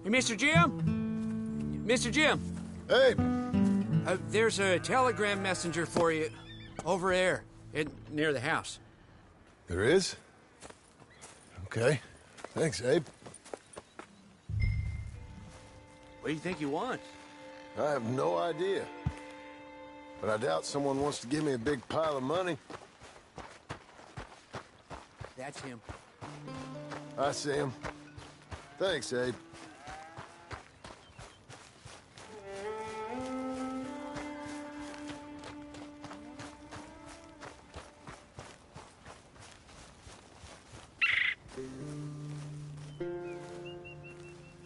Hey, Mr. Jim? Mr. Jim? Hey! There's a telegram messenger for you over there, near the house. There is? Okay. Thanks, Abe. What do you think he wants? I have no idea. But I doubt someone wants to give me a big pile of money. That's him. I see him. Thanks, Abe.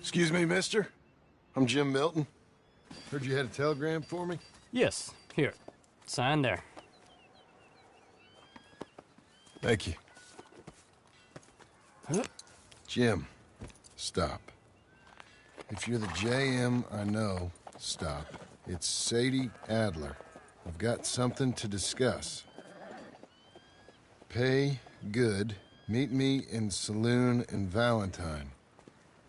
Excuse me, mister. I'm Jim Milton. Heard you had a telegram for me? Yes, here. Sign there. Thank you. Huh? Jim, stop. If you're the JM I know, stop. It's Sadie Adler. I've got something to discuss. Pay good. Meet me in saloon in Valentine.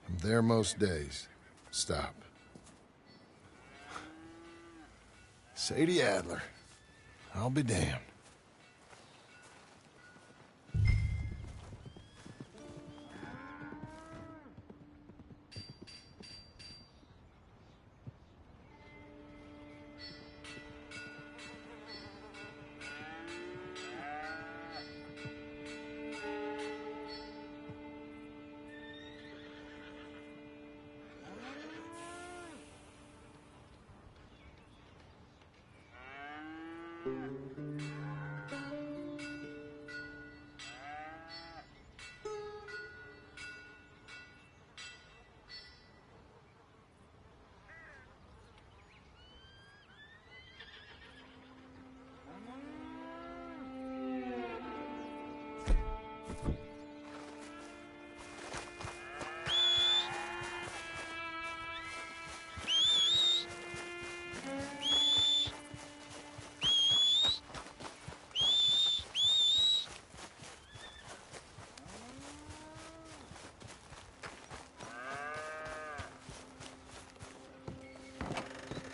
I'm there most days. Stop. Sadie Adler. I'll be damned.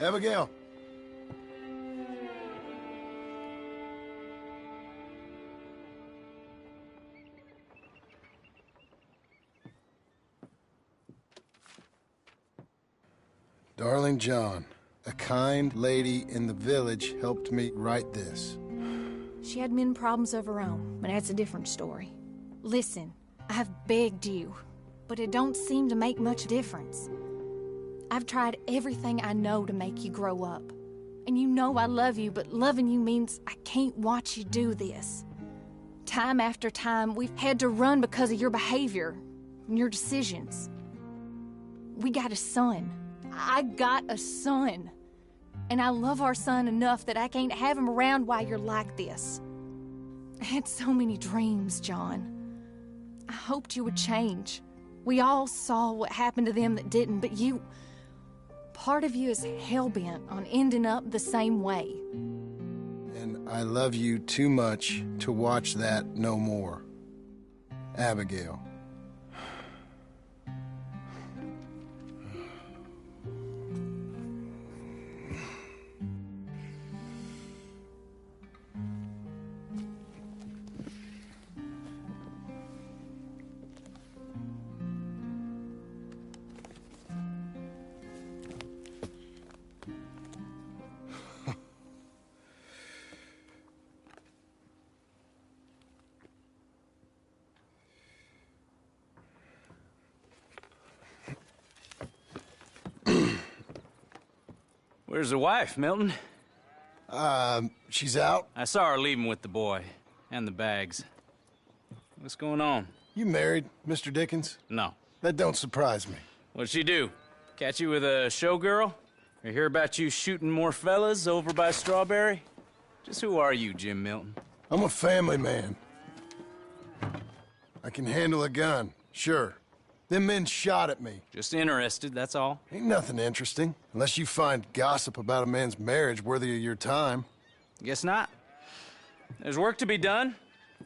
Abigail. Darling John, a kind lady in the village helped me write this. She had men problems of her own, but that's a different story. Listen, I have begged you, but it don't seem to make much difference. I've tried everything I know to make you grow up. And you know I love you, but loving you means I can't watch you do this. Time after time, we've had to run because of your behavior and your decisions. We got a son. I got a son. And I love our son enough that I can't have him around while you're like this. I had so many dreams, John. I hoped you would change. We all saw what happened to them that didn't, but you... Part of you is hell-bent on ending up the same way. And I love you too much to watch that no more. Abigail. Where's the wife, Milton? She's out. I saw her leaving with the boy. And the bags. What's going on? You married, Mr. Dickens? No. That don't surprise me. What'd she do? Catch you with a showgirl? Or hear about you shooting more fellas over by Strawberry? Just who are you, Jim Milton? I'm a family man. I can handle a gun, sure. Them men shot at me. Just interested, that's all. Ain't nothing interesting, unless you find gossip about a man's marriage worthy of your time. Guess not. There's work to be done,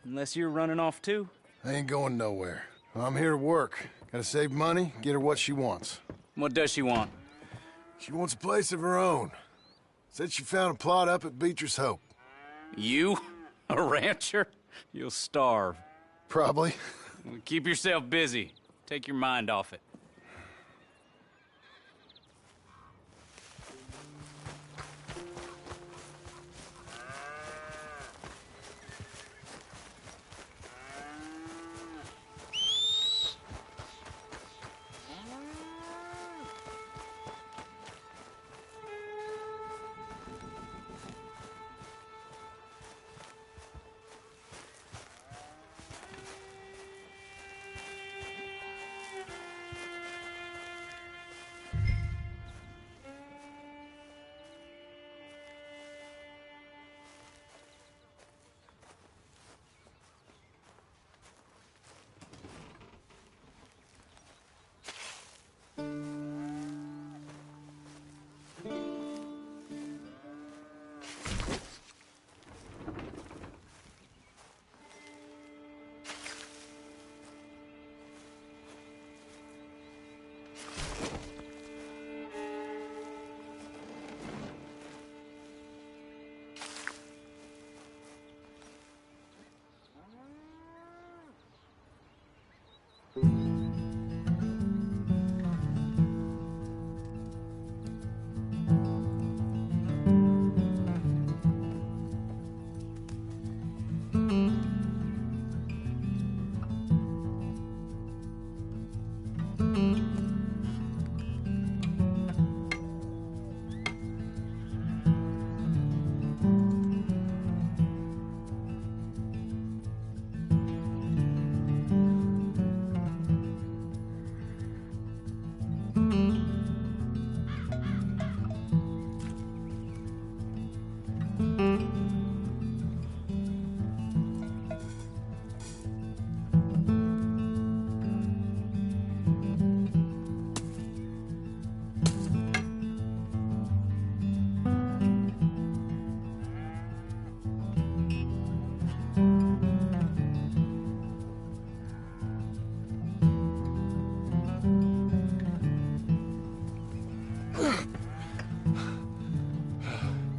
unless you're running off too. I ain't going nowhere. I'm here to work. Gotta save money, get her what she wants. What does she want? She wants a place of her own. Said she found a plot up at Beecher's Hope. You? A rancher? You'll starve. Probably. Keep yourself busy. Take your mind off it.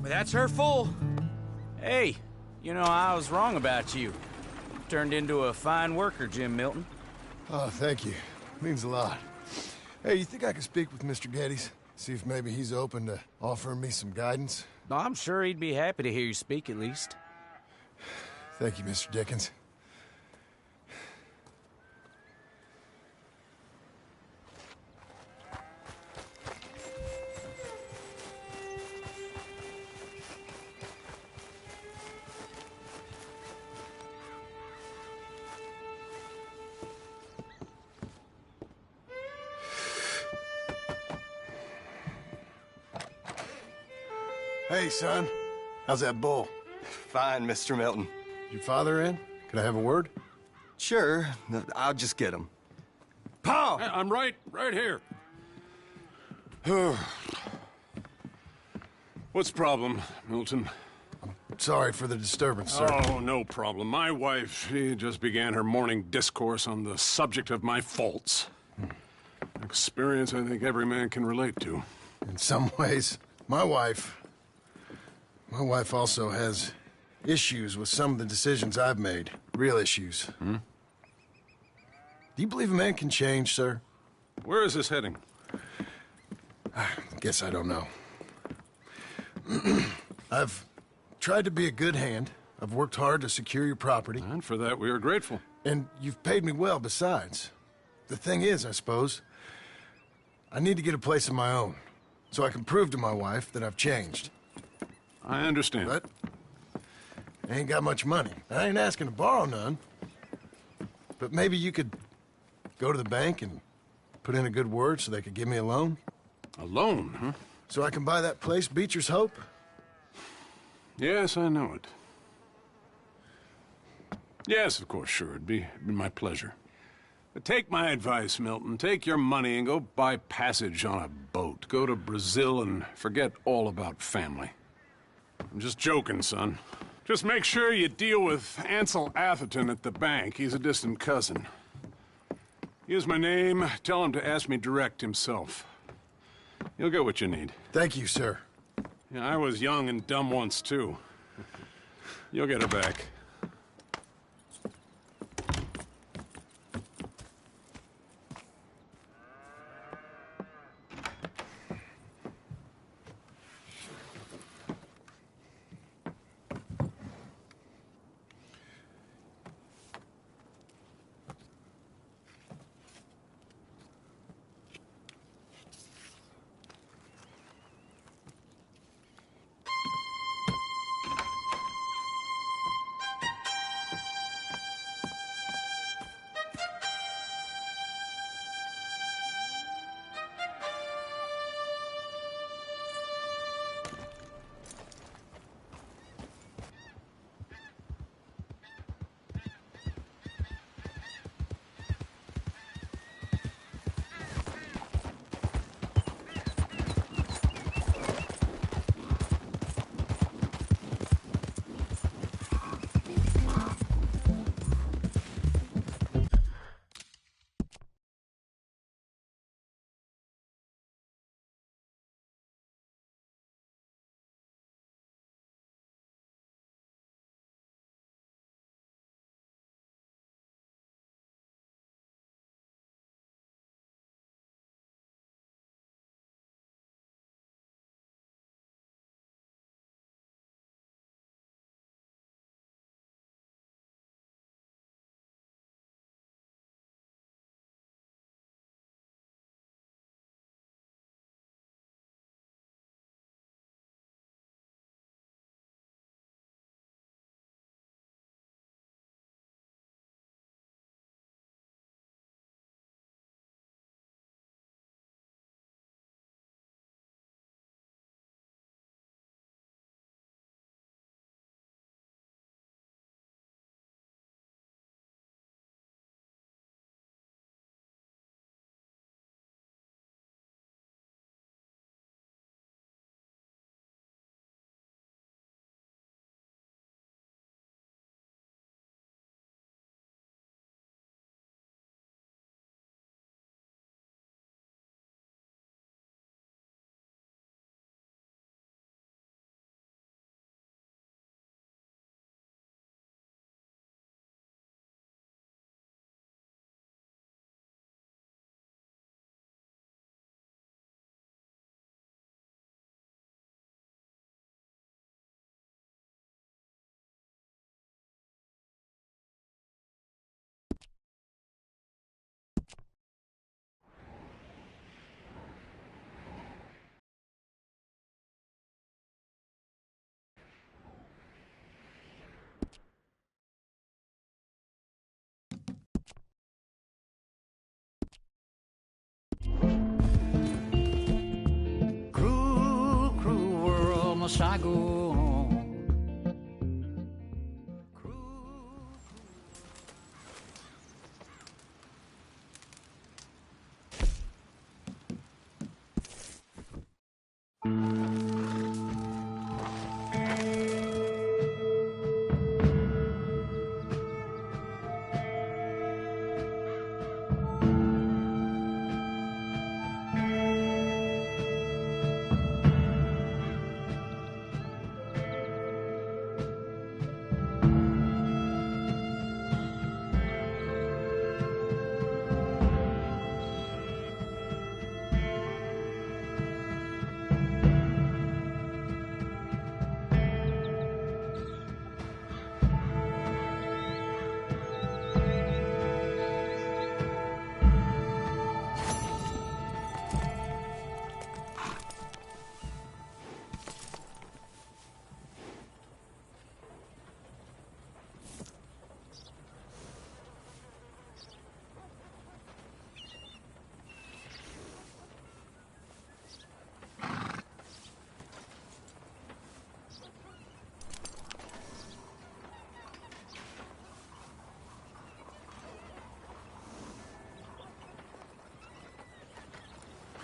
That's her full. Hey, you know, I was wrong about you. Turned into a fine worker, Jim Milton. Oh, thank you. Means a lot. Hey, you think I could speak with Mr. Geddes? See if maybe he's open to offering me some guidance? No, I'm sure he'd be happy to hear you speak, at least. Thank you, Mr. Dickens. Hey, son. How's that bull? Fine, Mr. Milton. Your father in? Could I have a word? Sure, I'll just get him. Pa! I'm right here. What's the problem, Milton? Sorry for the disturbance, sir. Oh, no problem. My wife, she just began her morning discourse on the subject of my faults. Experience I think every man can relate to. In some ways, my wife also has issues with some of the decisions I've made. Real issues. Hmm? Do you believe a man can change, sir? Where is this heading? I guess I don't know. I've tried to be a good hand. I've worked hard to secure your property. And for that, we are grateful. And you've paid me well besides. The thing is, I suppose, I need to get a place of my own. So I can prove to my wife that I've changed. I understand. But I ain't got much money. I ain't asking to borrow none. But maybe you could go to the bank and put in a good word so they could give me a loan? A loan, huh? So I can buy that place, Beecher's Hope? Yes, I know it. Yes, of course, sure. It'd be my pleasure. But take my advice, Milton. Take your money and go buy passage on a boat. Go to Brazil and forget all about family. I'm just joking, son. Just make sure you deal with Ansel Atherton at the bank. He's a distant cousin. Here's my name. Tell him to ask me direct himself. You'll get what you need. Thank you, sir. Yeah, I was young and dumb once, too. You'll get her back. Cruel, cruel world, must I go on?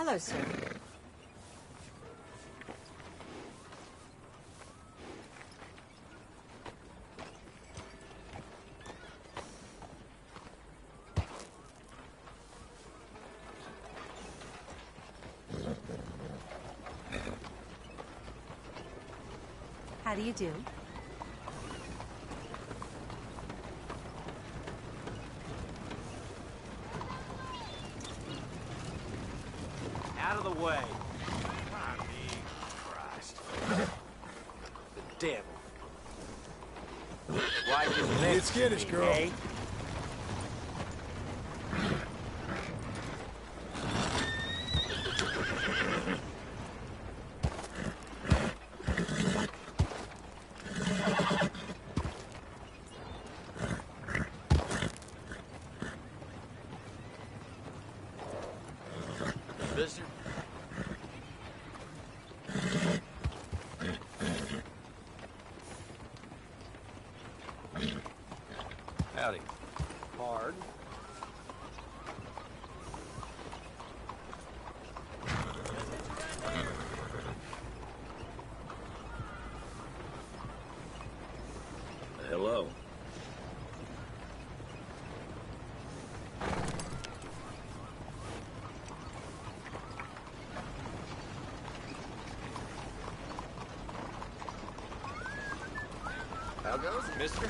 Hello, sir. How do you do? Out of the way. Christ. The devil. Why you Get skittish, girl. eh? Visitor? Howdy. Hard. Hello. How goes it, mister?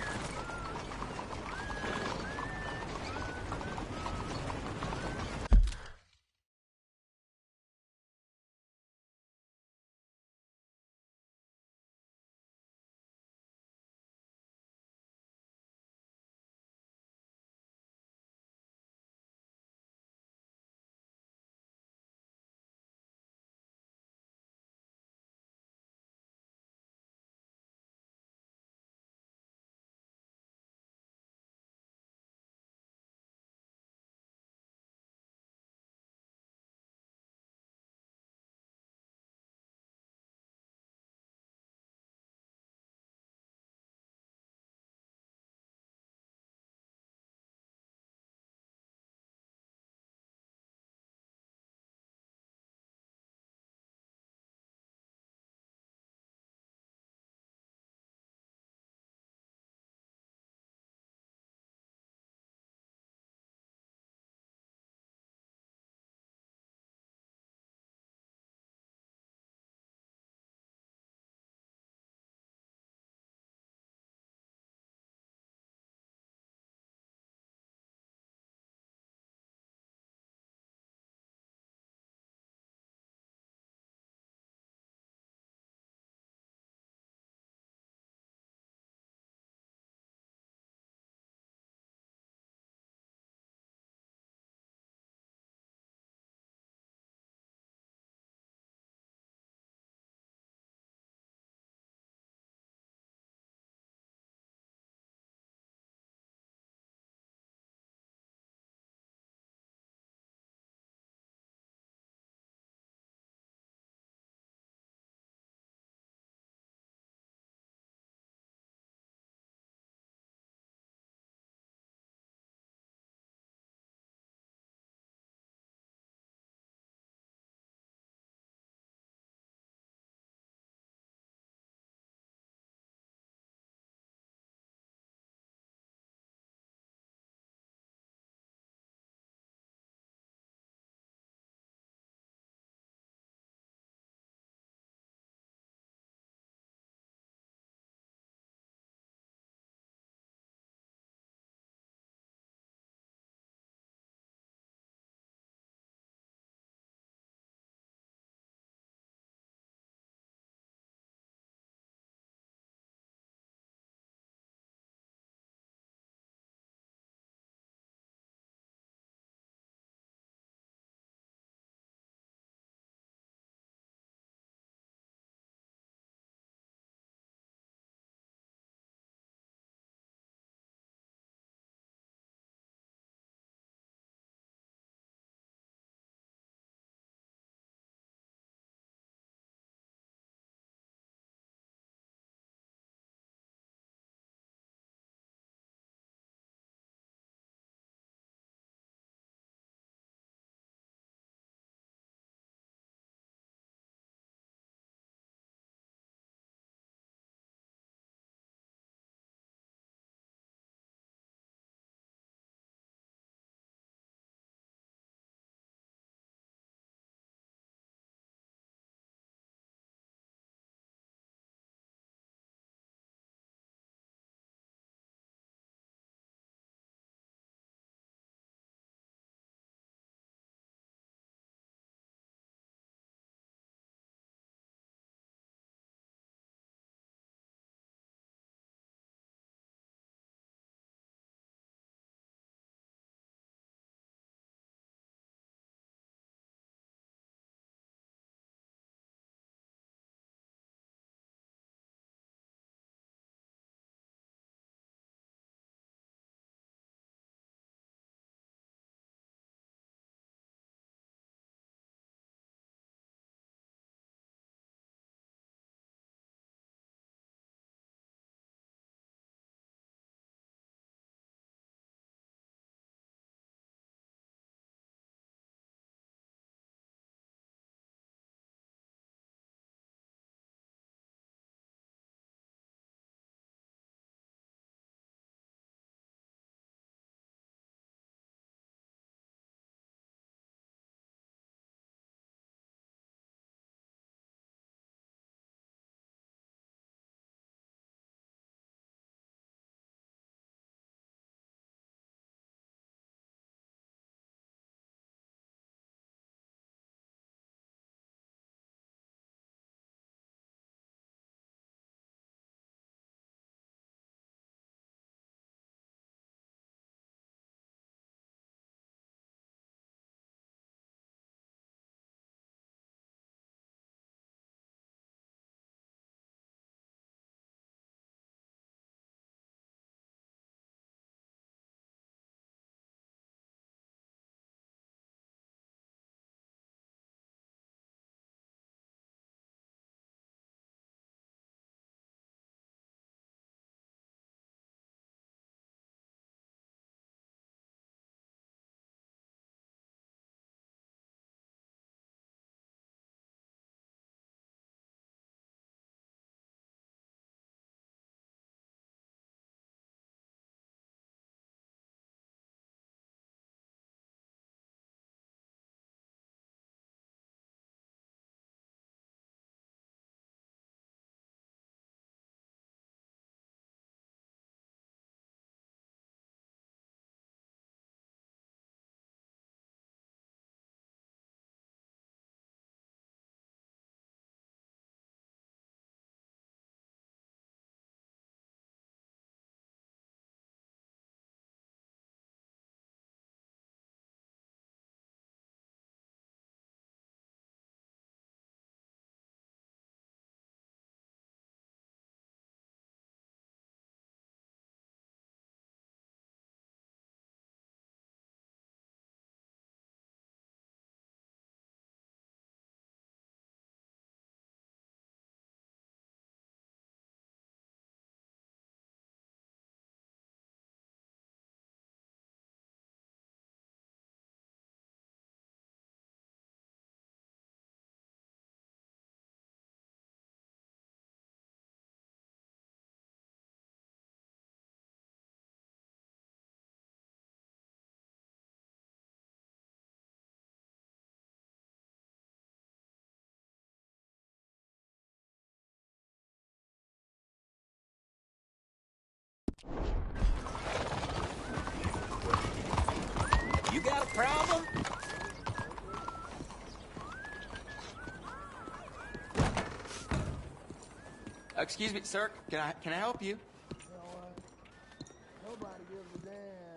Excuse me, sir. Can I help you?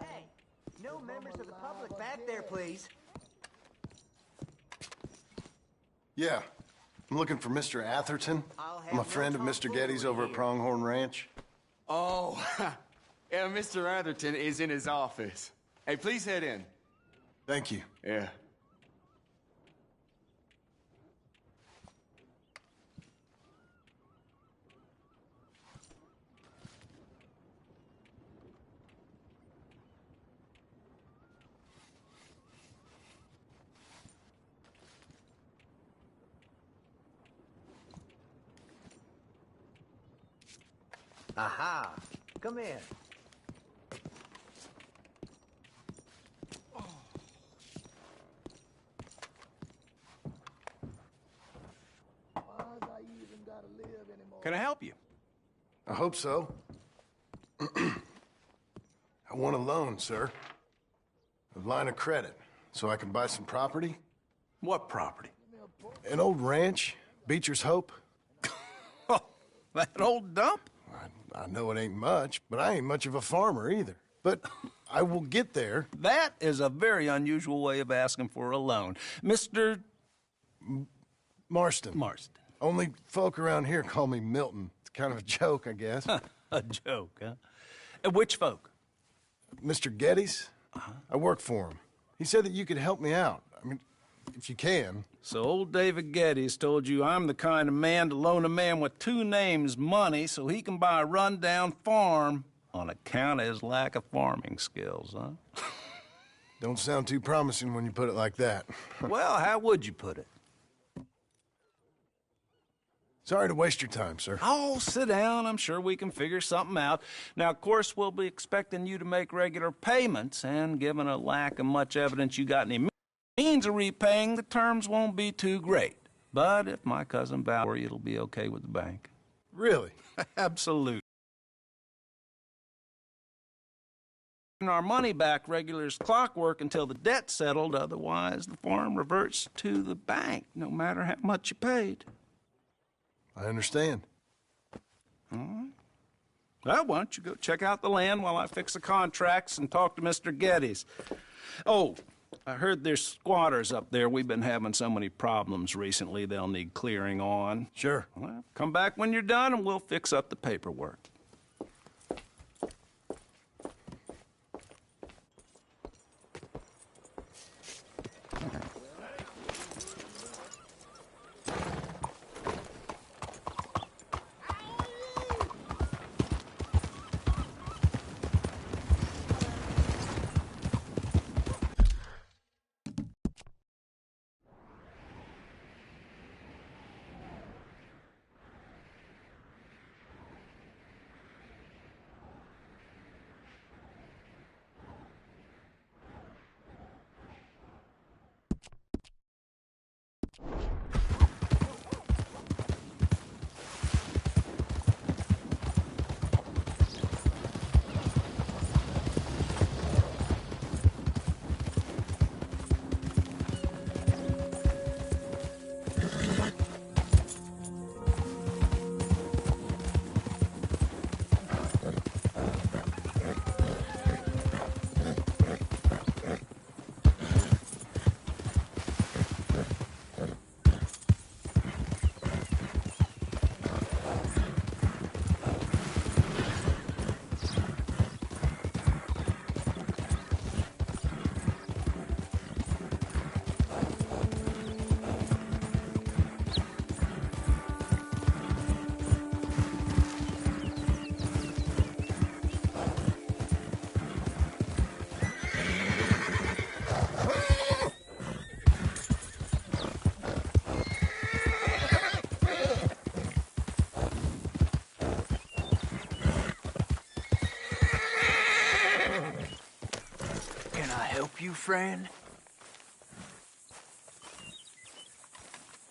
Hey, no members of the public back there, please. Yeah. I'm looking for Mr. Atherton. I'm a friend of Mr. Getty's over at Pronghorn Ranch. Oh, yeah, Mr. Atherton is in his office. Hey, please head in. Thank you. Yeah. Aha! Come in. Can I help you? I hope so. I want a loan, sir. A line of credit, so I can buy some property. What property? An old ranch, Beecher's Hope. That old dump? I know it ain't much, but I ain't much of a farmer either. But I will get there. That is a very unusual way of asking for a loan. Mr. Marston. Marston. Only folk around here call me Milton. It's kind of a joke, I guess. A joke, huh? Which folk? Mr. Getty's. I work for him. He said that you could help me out. I mean, if you can. So old David Getty's told you I'm the kind of man to loan a man with two names money so he can buy a rundown farm on account of his lack of farming skills, huh? Don't sound too promising when you put it like that. Well, how would you put it? Sorry to waste your time, sir. Oh, sit down. I'm sure we can figure something out. Now, of course, we'll be expecting you to make regular payments, and given a lack of much evidence you got any means of repaying, the terms won't be too great. But if my cousin Valerie, it'll be okay with the bank. Really? Absolutely. Our money back regular as clockwork until the debt's settled. Otherwise, the farm reverts to the bank, no matter how much you paid. I understand. All right. Well, why don't you go check out the land while I fix the contracts and talk to Mr. Getty's. Oh, I heard there's squatters up there. We've been having so many problems recently, they'll need clearing on. Sure. Well, come back when you're done and we'll fix up the paperwork. You, friend?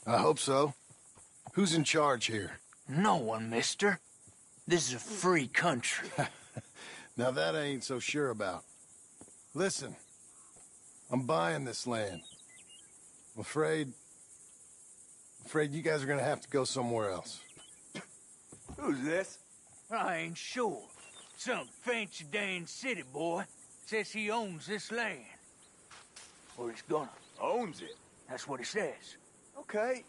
I hope so. Who's in charge here? No one, mister. This is a free country. Now that I ain't so sure about. Listen, I'm buying this land. I'm afraid you guys are gonna have to go somewhere else. Who's this? I ain't sure. Some fancy Dan city boy says he owns this land. Or he's gonna. Owns it? That's what he says. Okay.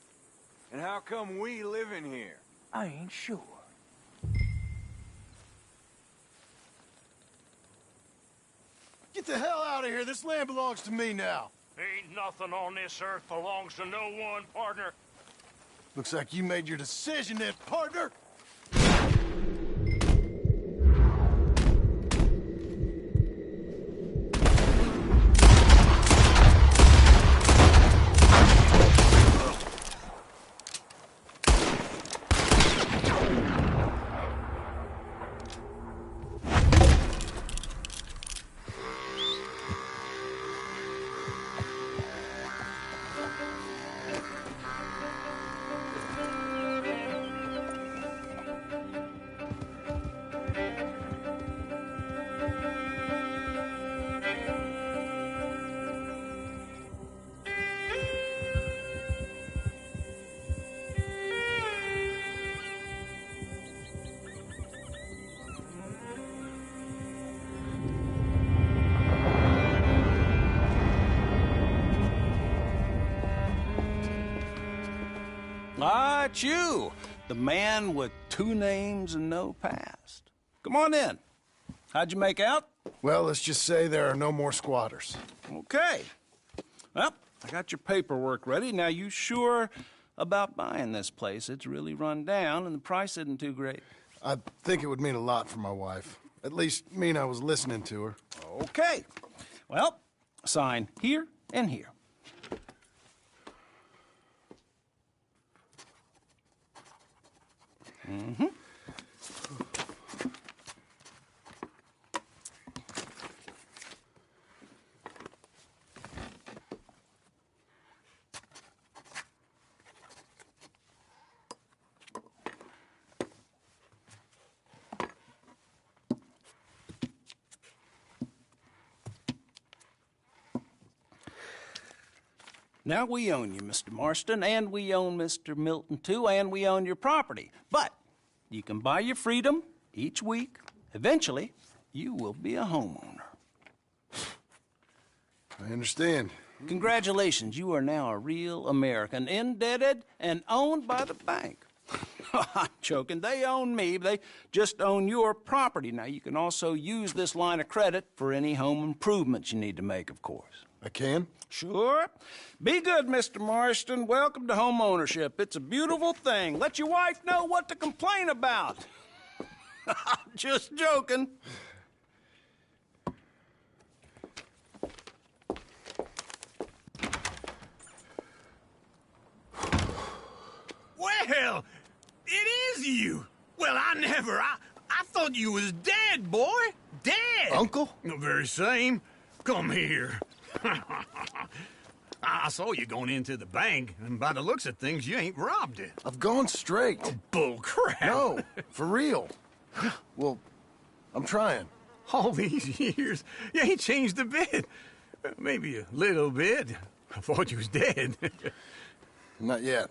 And how come we live in here? I ain't sure. Get the hell out of here. This land belongs to me now. Ain't nothing on this earth belongs to no one, partner. Looks like you made your decision then, partner. Ah, it's you, the man with 2 names and no past. Come on in. How'd you make out? Well, let's just say there are no more squatters. Okay. Well, I got your paperwork ready. Now, you sure about buying this place? It's really run down, and the price isn't too great. I think it would mean a lot for my wife. At least mean I was listening to her. Okay. Well, sign here and here. Mm-hmm. Now, we own you, Mr. Marston, and we own Mr. Milton, too, and we own your property. But you can buy your freedom each week. Eventually, you will be a homeowner. I understand. Congratulations, you are now a real American, indebted and owned by the bank. I'm joking. They own me. They just own your property. Now, you can also use this line of credit for any home improvements you need to make, of course. I can? Sure. Be good, Mr. Marston. Welcome to home ownership. It's a beautiful thing. Let your wife know what to complain about. Just joking. Well, it is you. Well, I thought you was dead, boy. Dead. Uncle? The very same. Come here. I saw you going into the bank, and by the looks of things, you ain't robbed it. I've gone straight. Oh, bull crap. No, for real. Well, I'm trying. All these years, you ain't changed a bit. Maybe a little bit. I thought you was dead. Not yet.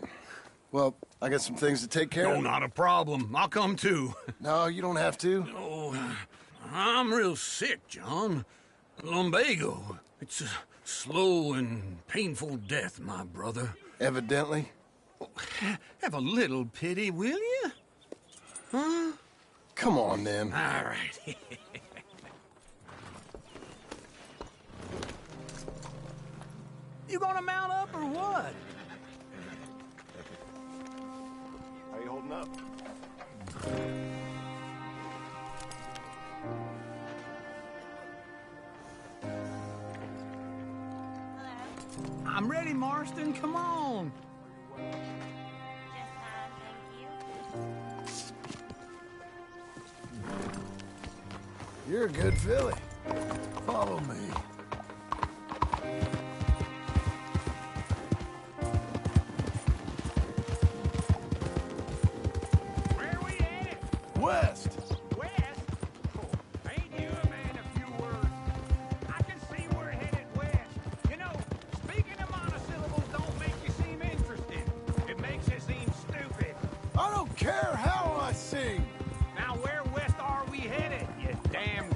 Well, I got some things to take care of. No, not a problem. I'll come too. No, you don't have to. Oh, I'm real sick, John. Lumbago. It's a slow and painful death, my brother. Evidently. Have a little pity, will you? Huh? Come on, then. All right. You gonna mount up or what? How you holding up? I'm ready, Marston. Come on. You're a good filly. Follow me. Where we at? West. West? Oh, ain't you a man of few words? I can see we're headed west. You know, speaking of monosyllables don't make you seem interested. It makes you seem stupid. I don't care how I sing.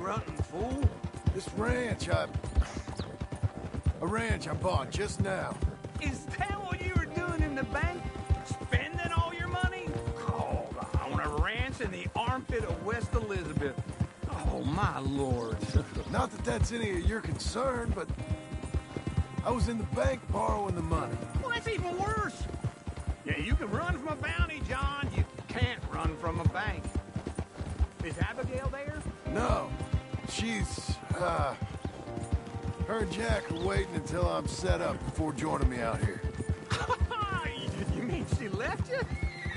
grunting fool? This ranch a ranch I bought just now. Is that what you were doing in the bank? Spending all your money? Oh, on a ranch in the armpit of West Elizabeth. Oh, my lord. Not that that's any of your concern, but I was in the bank borrowing the money. Well, that's even worse. Yeah, you can run from a bounty, John. You can't run from a bank. Is Abigail there? No. She's, her and Jack are waiting until I'm set up before joining me out here. You mean she left you?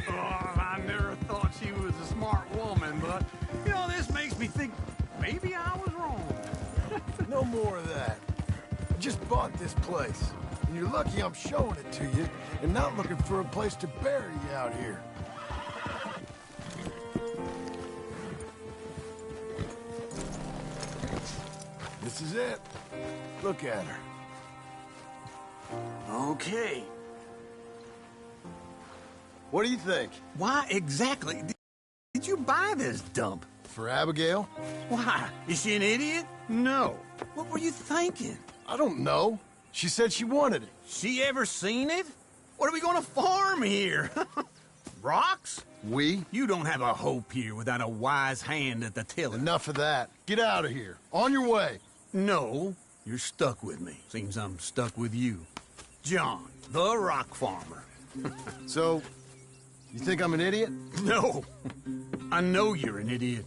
Oh, I never thought she was a smart woman, but, you know, this makes me think maybe I was wrong. No more of that. I just bought this place. And you're lucky I'm showing it to you and not looking for a place to bury you out here. This is it. Look at her. Okay. What do you think? Why exactly did you buy this dump? For Abigail? Why? Is she an idiot? No. What were you thinking? I don't know. She said she wanted it. She ever seen it? What are we gonna farm here? Rocks? We? You don't have a hope here without a wise hand at the tiller. Enough of that. Get out of here. On your way. No, you're stuck with me. Seems I'm stuck with you. John, the rock farmer. So, you think I'm an idiot? No. I know you're an idiot.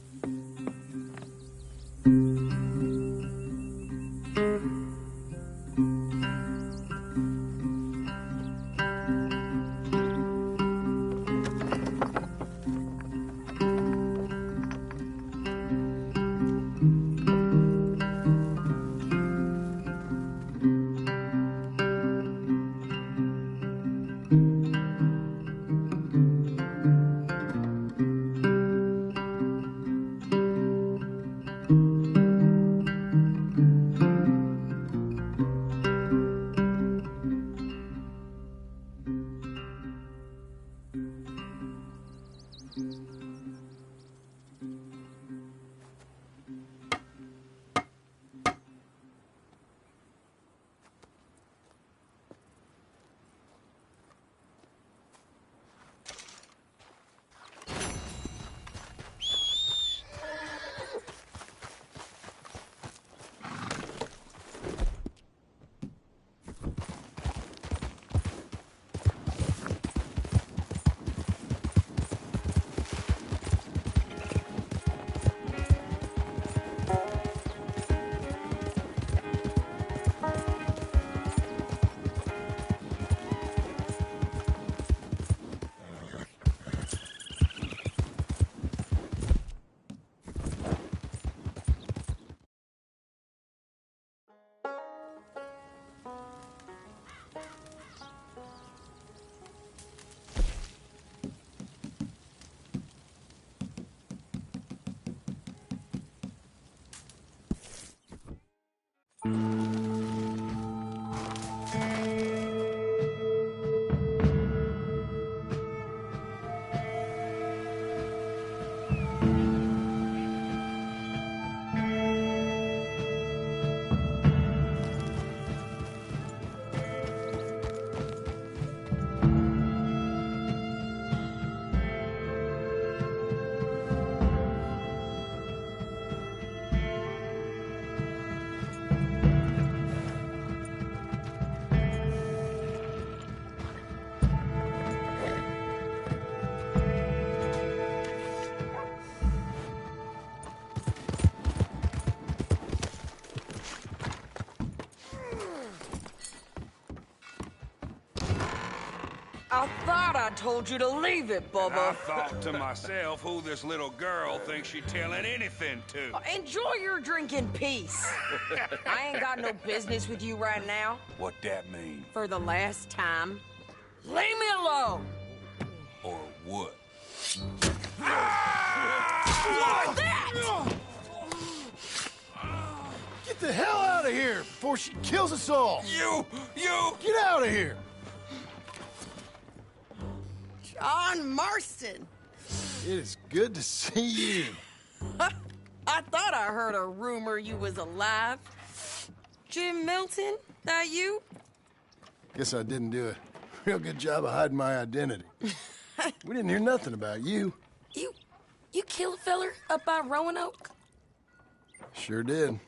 I thought I told you to leave it, Bubba. I thought to myself who this little girl thinks she telling anything to. Enjoy your drink in peace. I ain't got no business with you right now. What that mean? For the last time, leave me alone. Or what? What's that? Get the hell out of here before she kills us all! You! Get out of here! John Marston. It is good to see you. I thought I heard a rumor you was alive. Jim Milton, that you? Guess I didn't do a real good job of hiding my identity. We didn't hear nothing about you. You kill a feller up by Roanoke? Sure did.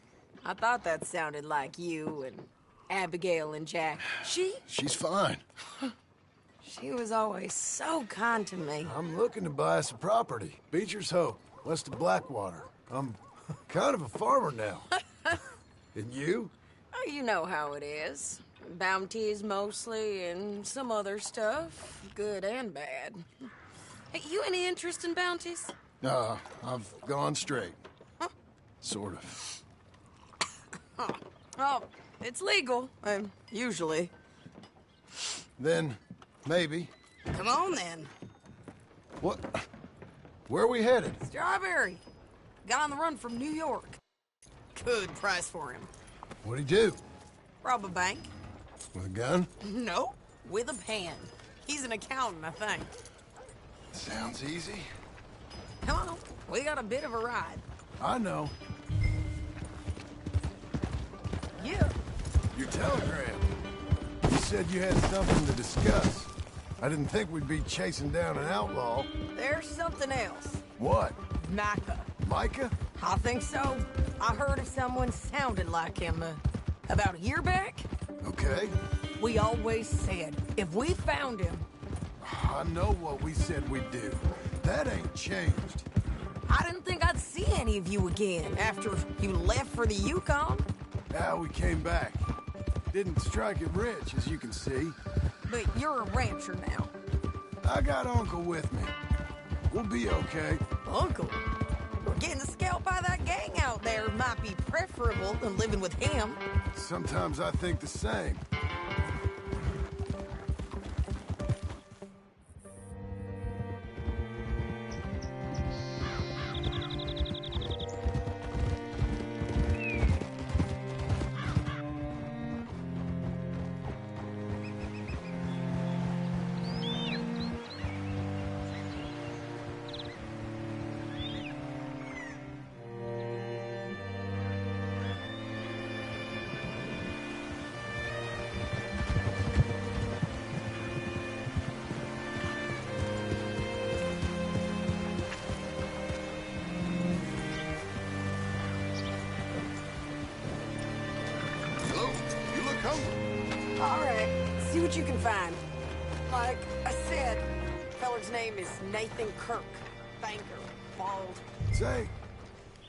I thought that sounded like you and Abigail and Jack. She's fine. She was always so kind to me. I'm looking to buy us a property. Beecher's Hope, west of Blackwater. I'm kind of a farmer now. And you? Oh, you know how it is. Bounties mostly, and some other stuff, good and bad. Hey, you any interest in bounties? I've gone straight. Huh? Sort of. Huh. Oh, it's legal, usually. Then, maybe. Come on, then. What? Where are we headed? Strawberry. Got on the run from New York. Good price for him. What'd he do? Rob a bank. With a gun? No, with a pen. He's an accountant, I think. Sounds easy. Come on, we got a bit of a ride. I know. Yeah. Your telegram. You said you had something to discuss. I didn't think we'd be chasing down an outlaw. There's something else. What? Micah. Micah? I think so. I heard of someone sounded like him about a year back. Okay. We always said, if we found him... I know what we said we'd do. That ain't changed. I didn't think I'd see any of you again after you left for the Yukon. Now we came back. Didn't strike it rich, as you can see. But you're a rancher now. I got Uncle with me. We'll be okay. Uncle? Getting scalped by that gang out there might be preferable than living with him. Sometimes I think the same. All right, see what you can find. Like I said, feller's name is Nathan Kirk. Banker, bald. Say,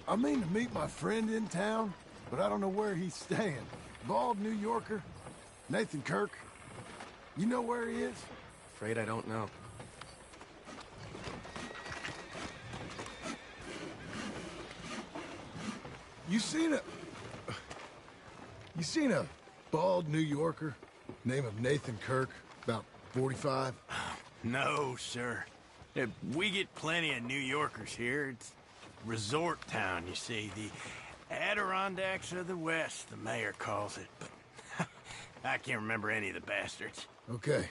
I mean to meet my friend in town, but I don't know where he's staying. Bald New Yorker, Nathan Kirk. You know where he is? Afraid I don't know. You seen a bald New Yorker, name of Nathan Kirk, about 45? No, sir. We get plenty of New Yorkers here. It's resort town, you see. The Adirondacks of the West, the mayor calls it. But I can't remember any of the bastards. Okay.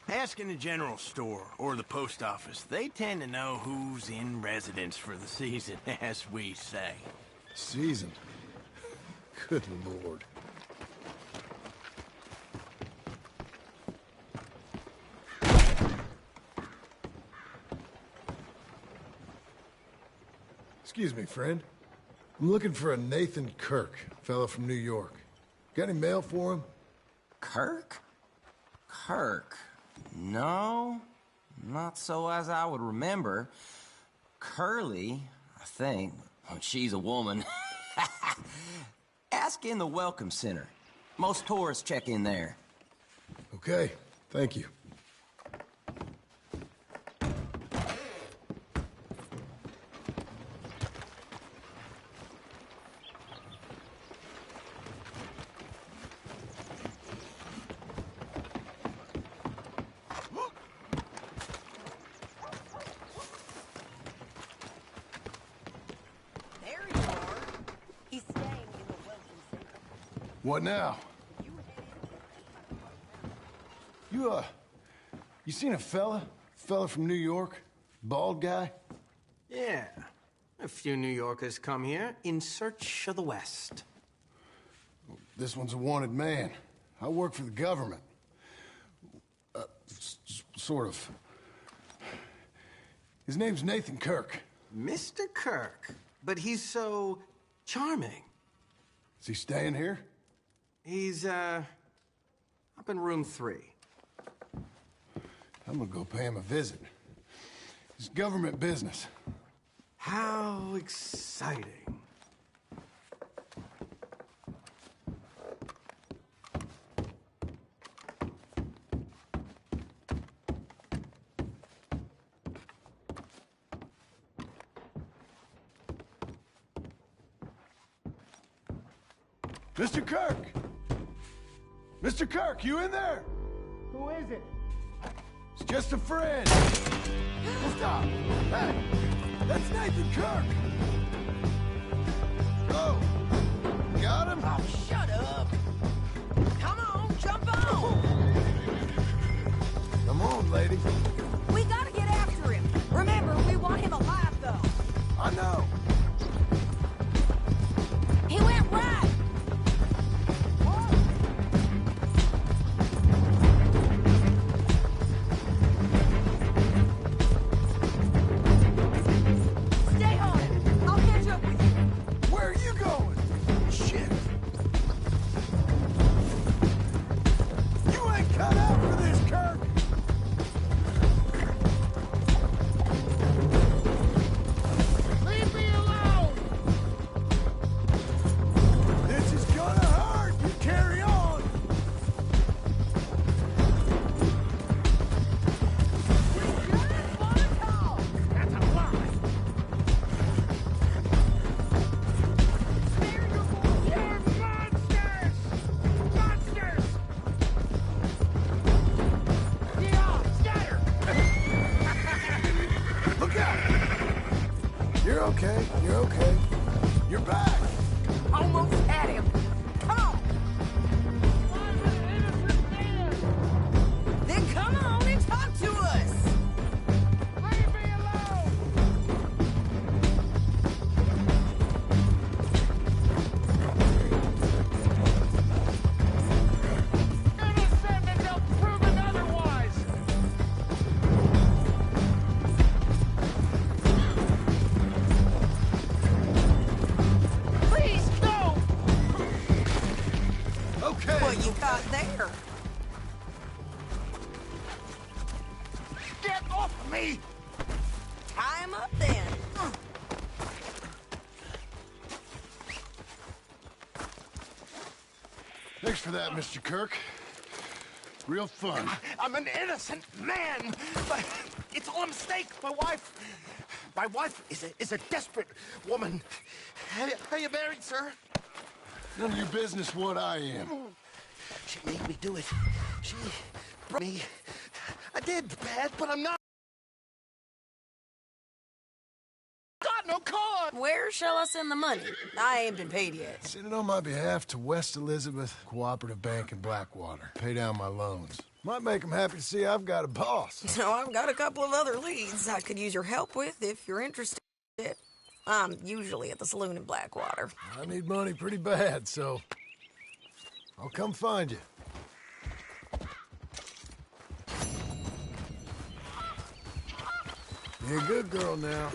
Ask in the general store or the post office. They tend to know who's in residence for the season, as we say. Season? Good Lord. Excuse me, friend. I'm looking for a Nathan Kirk, fellow from New York. Got any mail for him? Kirk? Kirk? No, not so as I would remember. Curly, I think. Oh, she's a woman. Ask in the Welcome Center. Most tourists check in there. Okay, thank you. What now? You seen a fella from New York? Bald guy? Yeah. A few New Yorkers come here in search of the West. This one's a wanted man. I work for the government. Sort of. His name's Nathan Kirk. Mr. Kirk? But he's so charming. Is he staying here? He's, up in room 3. I'm gonna go pay him a visit. It's government business. How exciting. Mr. Kirk! Mr. Kirk, you in there? Who is it? It's just a friend. Stop! Hey! That's Nathan Kirk! Oh! Got him? Oh, shut up! Come on, jump on! Come on, lady. We gotta get after him. Remember, we want him alive, though. I know. He went right! Stay on it. I'll catch up with you. Where are you going? Shit. You ain't cut out for this, Kirk. Leave me alone! This is gonna hurt. You carry on. That's a lie! You're monsters! Monsters! Yeah, scatter! Look out. You're okay. You're okay. You're back. Almost had him. Come on! Then come on and talk to us! Leave me alone! Innocent until proven otherwise! Please, no! Okay. What you got there? Get off me! Tie him up then. Thanks for that, Mr. Kirk. Real fun. I'm an innocent man, but it's all a mistake. My wife is a desperate woman. Are you married, sir? None of your business what I am. She made me do it. She brought me. I did bad, but I'm not. Got no card. Where shall I send the money? I ain't been paid yet. Send it on my behalf to West Elizabeth Cooperative Bank in Blackwater. Pay down my loans. Might make them happy to see I've got a boss. So I've got a couple of other leads I could use your help with if you're interested. I'm usually at the saloon in Blackwater. I need money pretty bad, so I'll come find you. Be a good girl now.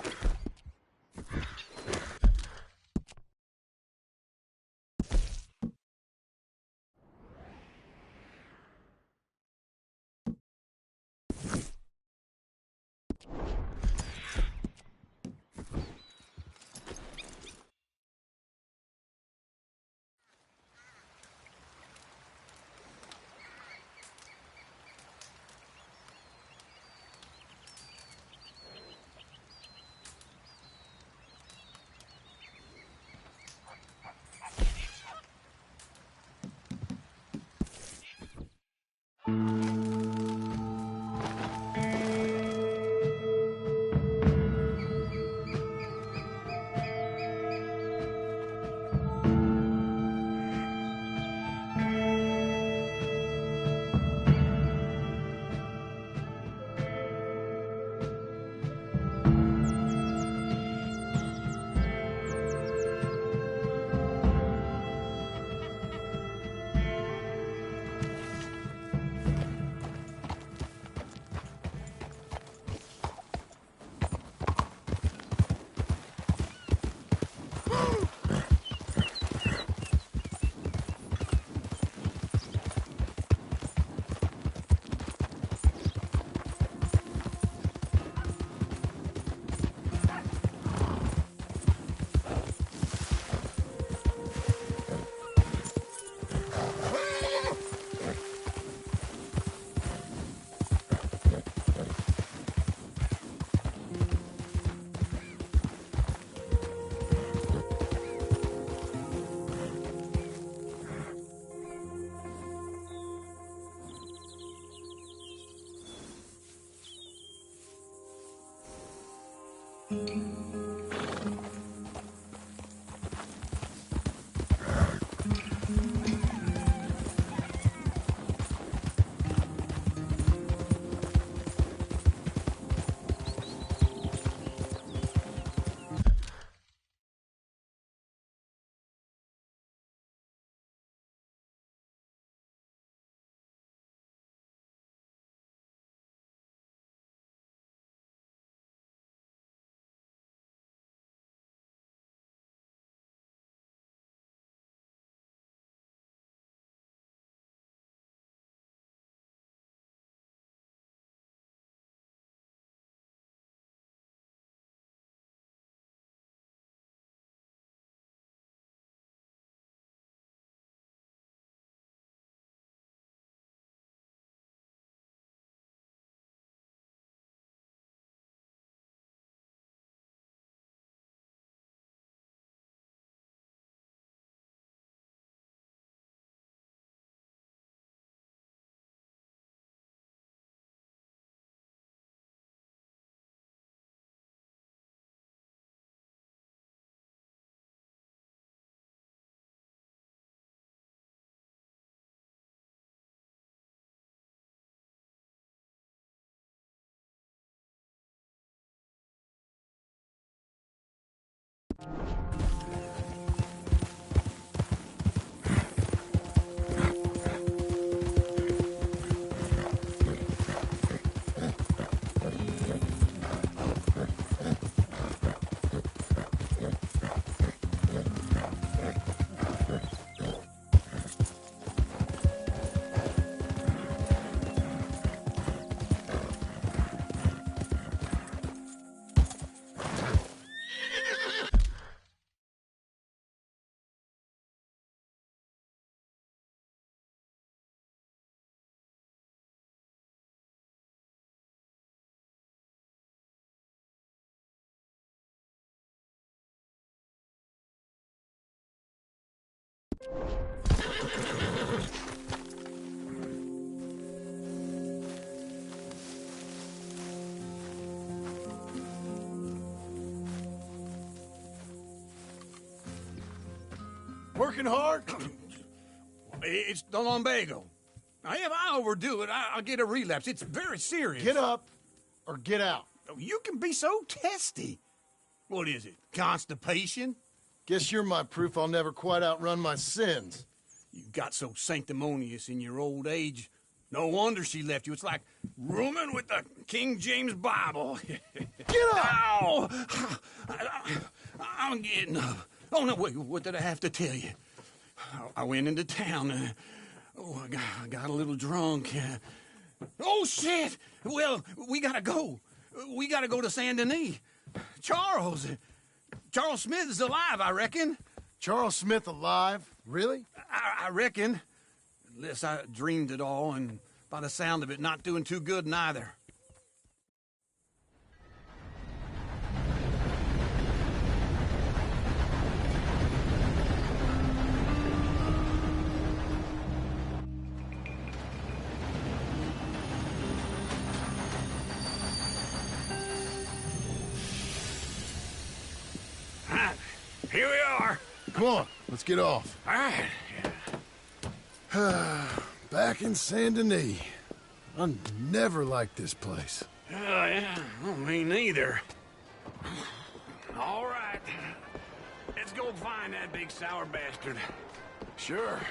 Working hard? It's the lumbago. Now, if I overdo it, I'll get a relapse. It's very serious. Get up or get out. You can be so testy. What is it, constipation? Guess you're my proof I'll never quite outrun my sins. You got so sanctimonious in your old age. No wonder she left you. It's like rooming with the King James Bible. Get up! Ow! I'm getting up. Oh, no, wait, what did I have to tell you? I went into town. I got a little drunk. Oh, shit! Well, we gotta go. We gotta go to Saint Denis. Charles Smith is alive, I reckon. Charles Smith alive? Really? I reckon. Unless I dreamed it all, and by the sound of it, not doing too good neither. Here we are. Come on, let's get off. All right. Back in Saint Denis. I never liked this place. Yeah, well, me neither. All right. Let's go find that big sour bastard. Sure.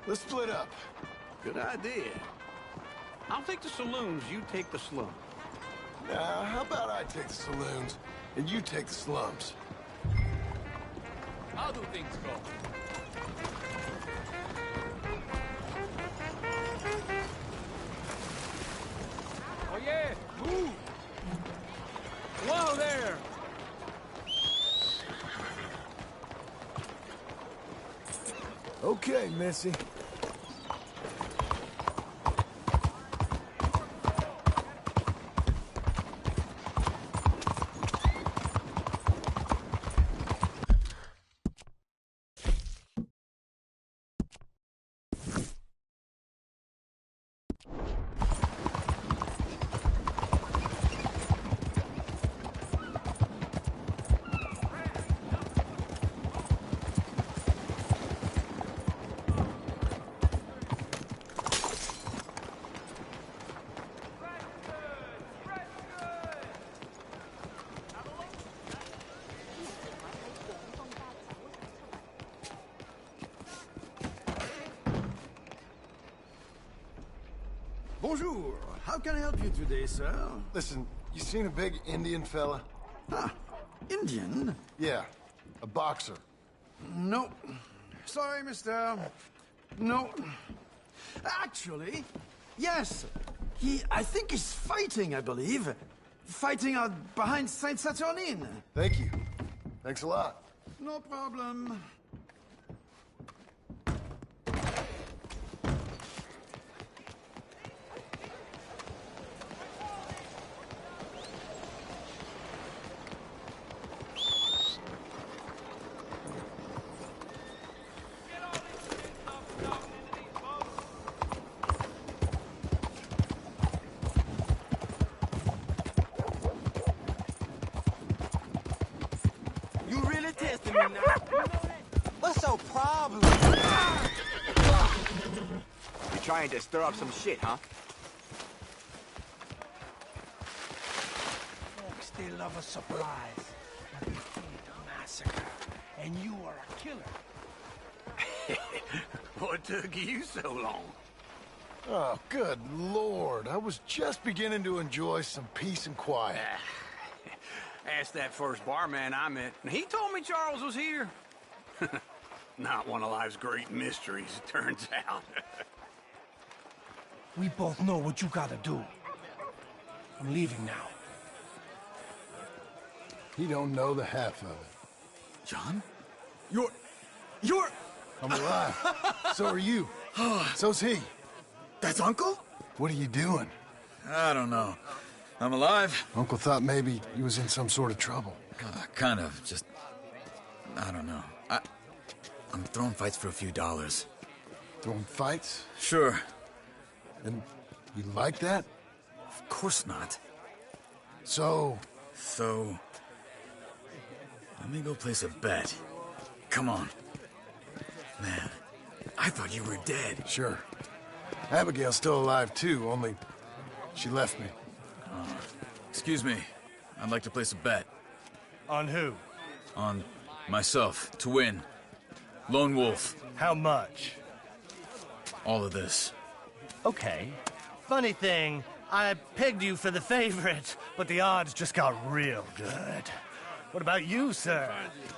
Let's split up. Good idea. I'll take the saloons, you take the slums. Now, how about I take the saloons, and you take the slums? How do things go? Oh yeah, move! Whoa there! Okay, Missy. Bonjour. How can I help you today, sir? Listen, you seen a big Indian fella? Ah, Indian? Yeah, a boxer. No. Sorry, mister. No. Actually, yes. I think he's fighting, I believe. Fighting out behind Saint Saturnine. Thank you. Thanks a lot. No problem. You really testing me now? What's your problem? You trying to stir up some shit, huh? Folks, they love a surprise. A massacre. And you are a killer. What took you so long? Oh, good Lord. I was just beginning to enjoy some peace and quiet. Asked that first barman I met, and he told me Charles was here. Not one of life's great mysteries, it turns out. We both know what you gotta do. I'm leaving now. He don't know the half of it. John? You're... I'm alive. So are you. So's he. That's Uncle? What are you doing? I don't know. I'm alive. Uncle thought maybe he was in some sort of trouble. Kind of. Just... I don't know. I'm throwing fights for a few dollars. Throwing fights? Sure. And you like that? Of course not. So... Let me go place a bet. Come on. Man, I thought you were dead. Sure. Abigail's still alive, too, only she left me. Excuse me. I'd like to place a bet. On who? On myself, to win. Lone Wolf. How much? All of this. Okay. Funny thing, I pegged you for the favorite, but the odds just got real good. What about you, sir?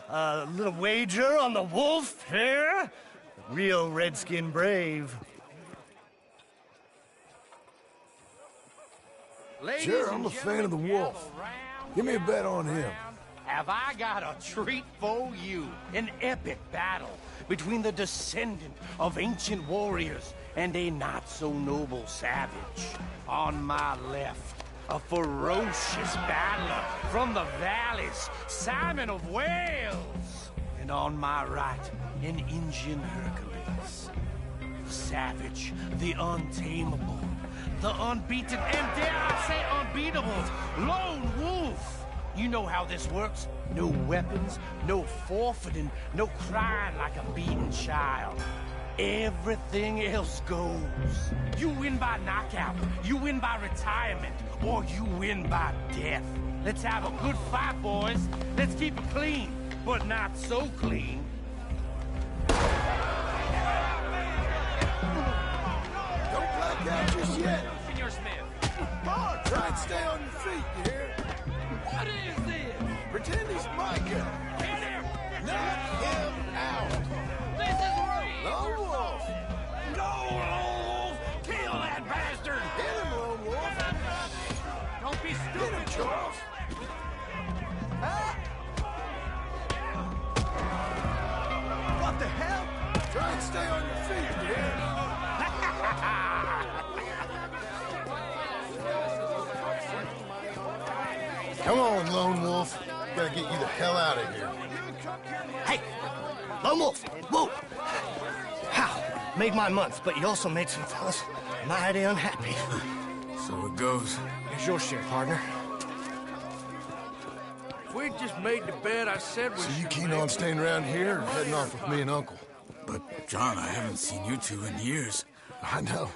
A little wager on the wolf here? Real redskin brave. Sure, I'm a fan of the wolf. Give me a bet on him. Have I got a treat for you? An epic battle between the descendant of ancient warriors and a not-so-noble savage. On my left, a ferocious battler from the valleys, Simon of Wales. And on my right, an Indian Hercules. The savage, the untamable, the unbeaten, and dare I say unbeatable, Lone Wolf. You know how this works. No weapons, no forfeiting, no crying like a beaten child. Everything else goes. You win by knockout, you win by retirement, or you win by death. Let's have a good fight, boys. Let's keep it clean, but not so clean. Come on, Lone Wolf. Gotta get you the hell out of here. Hey, Lone Wolf, whoa! How? Made my month, but you also made some fellas mighty unhappy. So it goes. Here's your share, partner. If we'd just made the bed I said we So you should keen make. on staying around here or heading off with me and Uncle? But, John, I haven't seen you two in years. I know.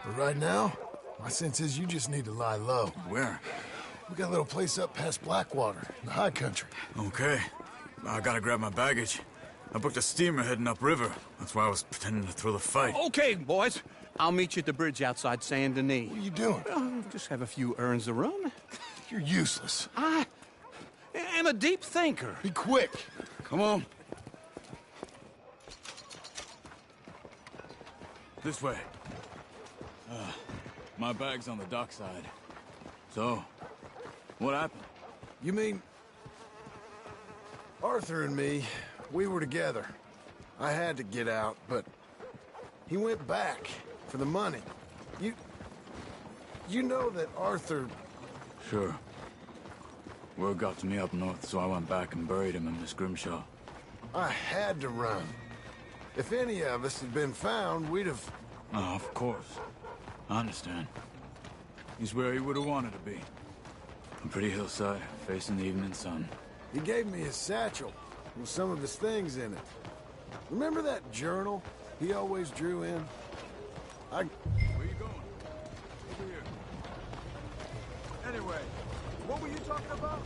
But right now, my sense is you just need to lie low. Where? We got a little place up past Blackwater, in the high country. Okay. I gotta grab my baggage. I booked a steamer heading upriver. That's why I was pretending to throw the fight. Okay, boys. I'll meet you at the bridge outside Saint Denis. What are you doing? Just have a few errands to run. You're useless. I am a deep thinker. Be quick. Come on. This way. My bag's on the dockside. So, what happened? You mean... Arthur and me, we were together. I had to get out, but he went back for the money. You know that Arthur... Sure. Word got to me up north, so I went back and buried him in Miss Grimshaw. I had to run. If any of us had been found, we'd have... Oh, of course. I understand. He's where he would have wanted to be. A pretty hillside, facing the evening sun. He gave me his satchel with some of his things in it. Remember that journal he always drew in? Where you going? Over here. Anyway, what were you talking about?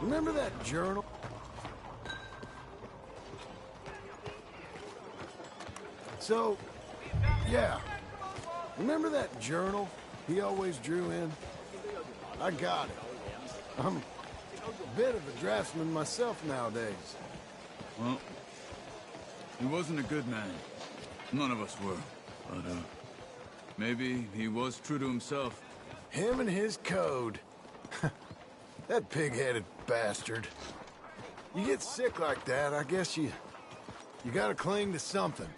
Remember that journal? So, yeah. Remember that journal he always drew in? I got it. I'm a bit of a draftsman myself nowadays. Well, he wasn't a good man. None of us were. But, maybe he was true to himself. Him and his code. That pig-headed bastard. You get sick like that, I guess you gotta cling to something.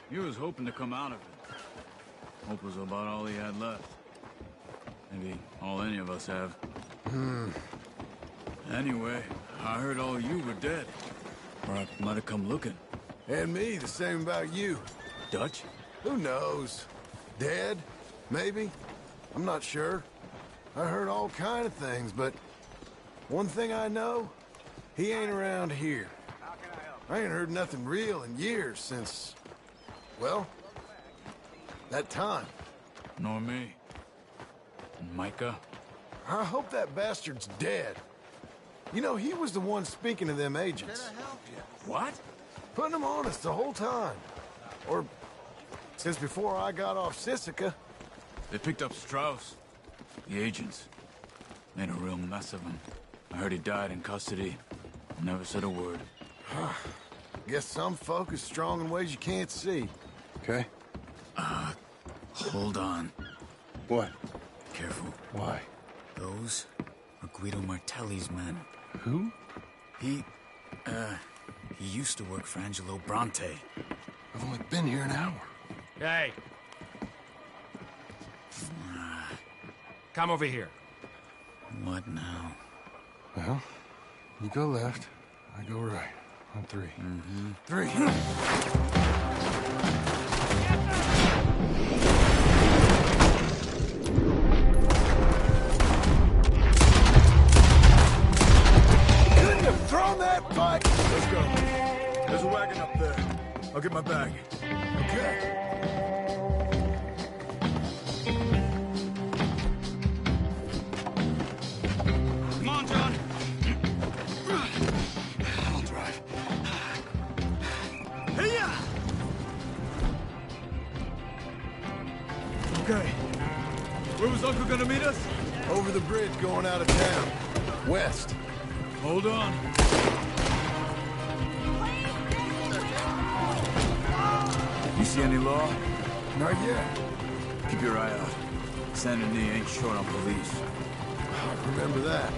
He was hoping to come out of it. Hope was about all he had left. Maybe all any of us have. Anyway, I heard all you were dead. Or I might have come looking. And me, the same about you. Dutch? Who knows? Dead? Maybe? I'm not sure. I heard all kind of things, but one thing I know, he ain't around here. I ain't heard nothing real in years since, well, that time. Nor me. And Micah? I hope that bastard's dead. You know, he was the one speaking to them agents. Can I help you? What? Putting them on us the whole time. Or since before I got off Sisika. They picked up Strauss. The agents. Made a real mess of him. I heard he died in custody. Never said a word. Guess some folk is strong in ways you can't see. Okay? Hold on. What? Careful. Why? Those are Guido Martelli's men. Who? He used to work for Angelo Bronte. I've only been here an hour. Hey. Come over here. What now? Well, you go left, I go right. On three. Three. Couldn't have thrown that bike. Let's go. There's a wagon up there. I'll get my bag. Okay. Come on, John. I'll drive. Hey-ya! Okay. Where was Uncle gonna meet us? Over the bridge going out of town. West. Hold on. You see any law? Not yet. Keep your eye out. Saint Denis ain't short on police. I remember that.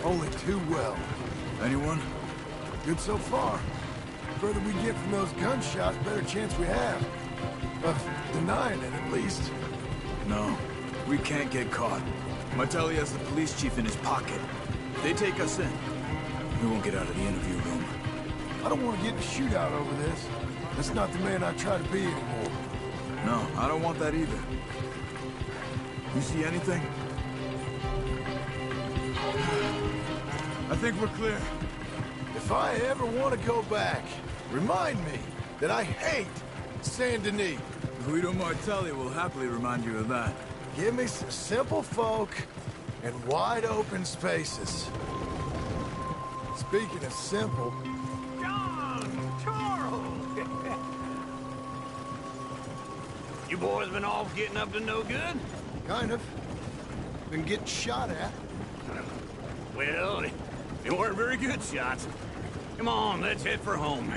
Only too well. Anyone? Good so far. Further we get from those gunshots, better chance we have. Of denying it, at least. No. We can't get caught. Martelli has the police chief in his pocket. They take us in. We won't get out of the interview room. I don't want to get in a shootout over this. That's not the man I try to be anymore. No, I don't want that either. You see anything? I think we're clear. If I ever want to go back, remind me that I hate Saint Denis. Guido Martelli will happily remind you of that. Give me some simple folk and wide open spaces. Speaking of simple... John! Charles! You boys been off getting up to no good? Kind of. Been getting shot at. Well, they weren't very good shots. Come on, let's head for home.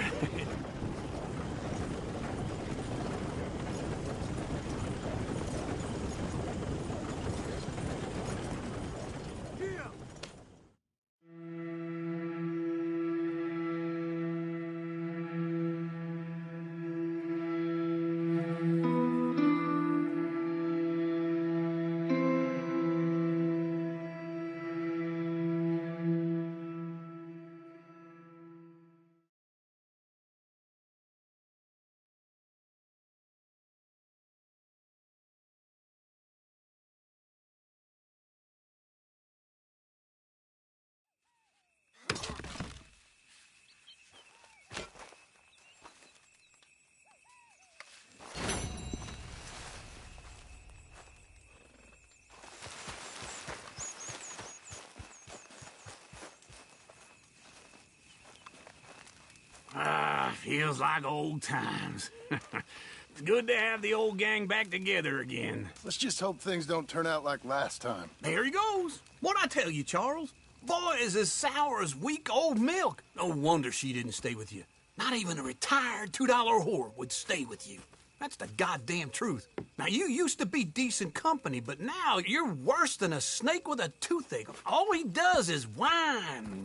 Feels like old times. It's good to have the old gang back together again. Let's just hope things don't turn out like last time. There he goes. What'd I tell you, Charles? Boy is as sour as weak old milk. No wonder she didn't stay with you. Not even a retired $2 whore would stay with you. That's the goddamn truth. Now, you used to be decent company, but now you're worse than a snake with a toothache. All he does is whine.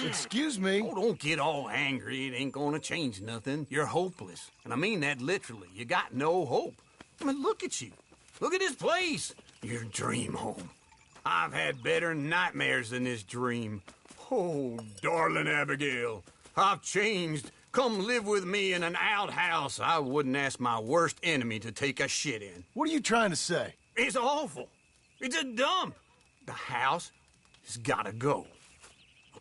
Excuse me? Oh, don't get all angry. It ain't gonna change nothing. You're hopeless. And I mean that literally. You got no hope. I mean, look at you. Look at this place. Your dream home. I've had better nightmares than this dream. Oh, darling Abigail, I've changed. Come live with me in an outhouse I wouldn't ask my worst enemy to take a shit in. What are you trying to say? It's awful. It's a dump. The house has gotta go.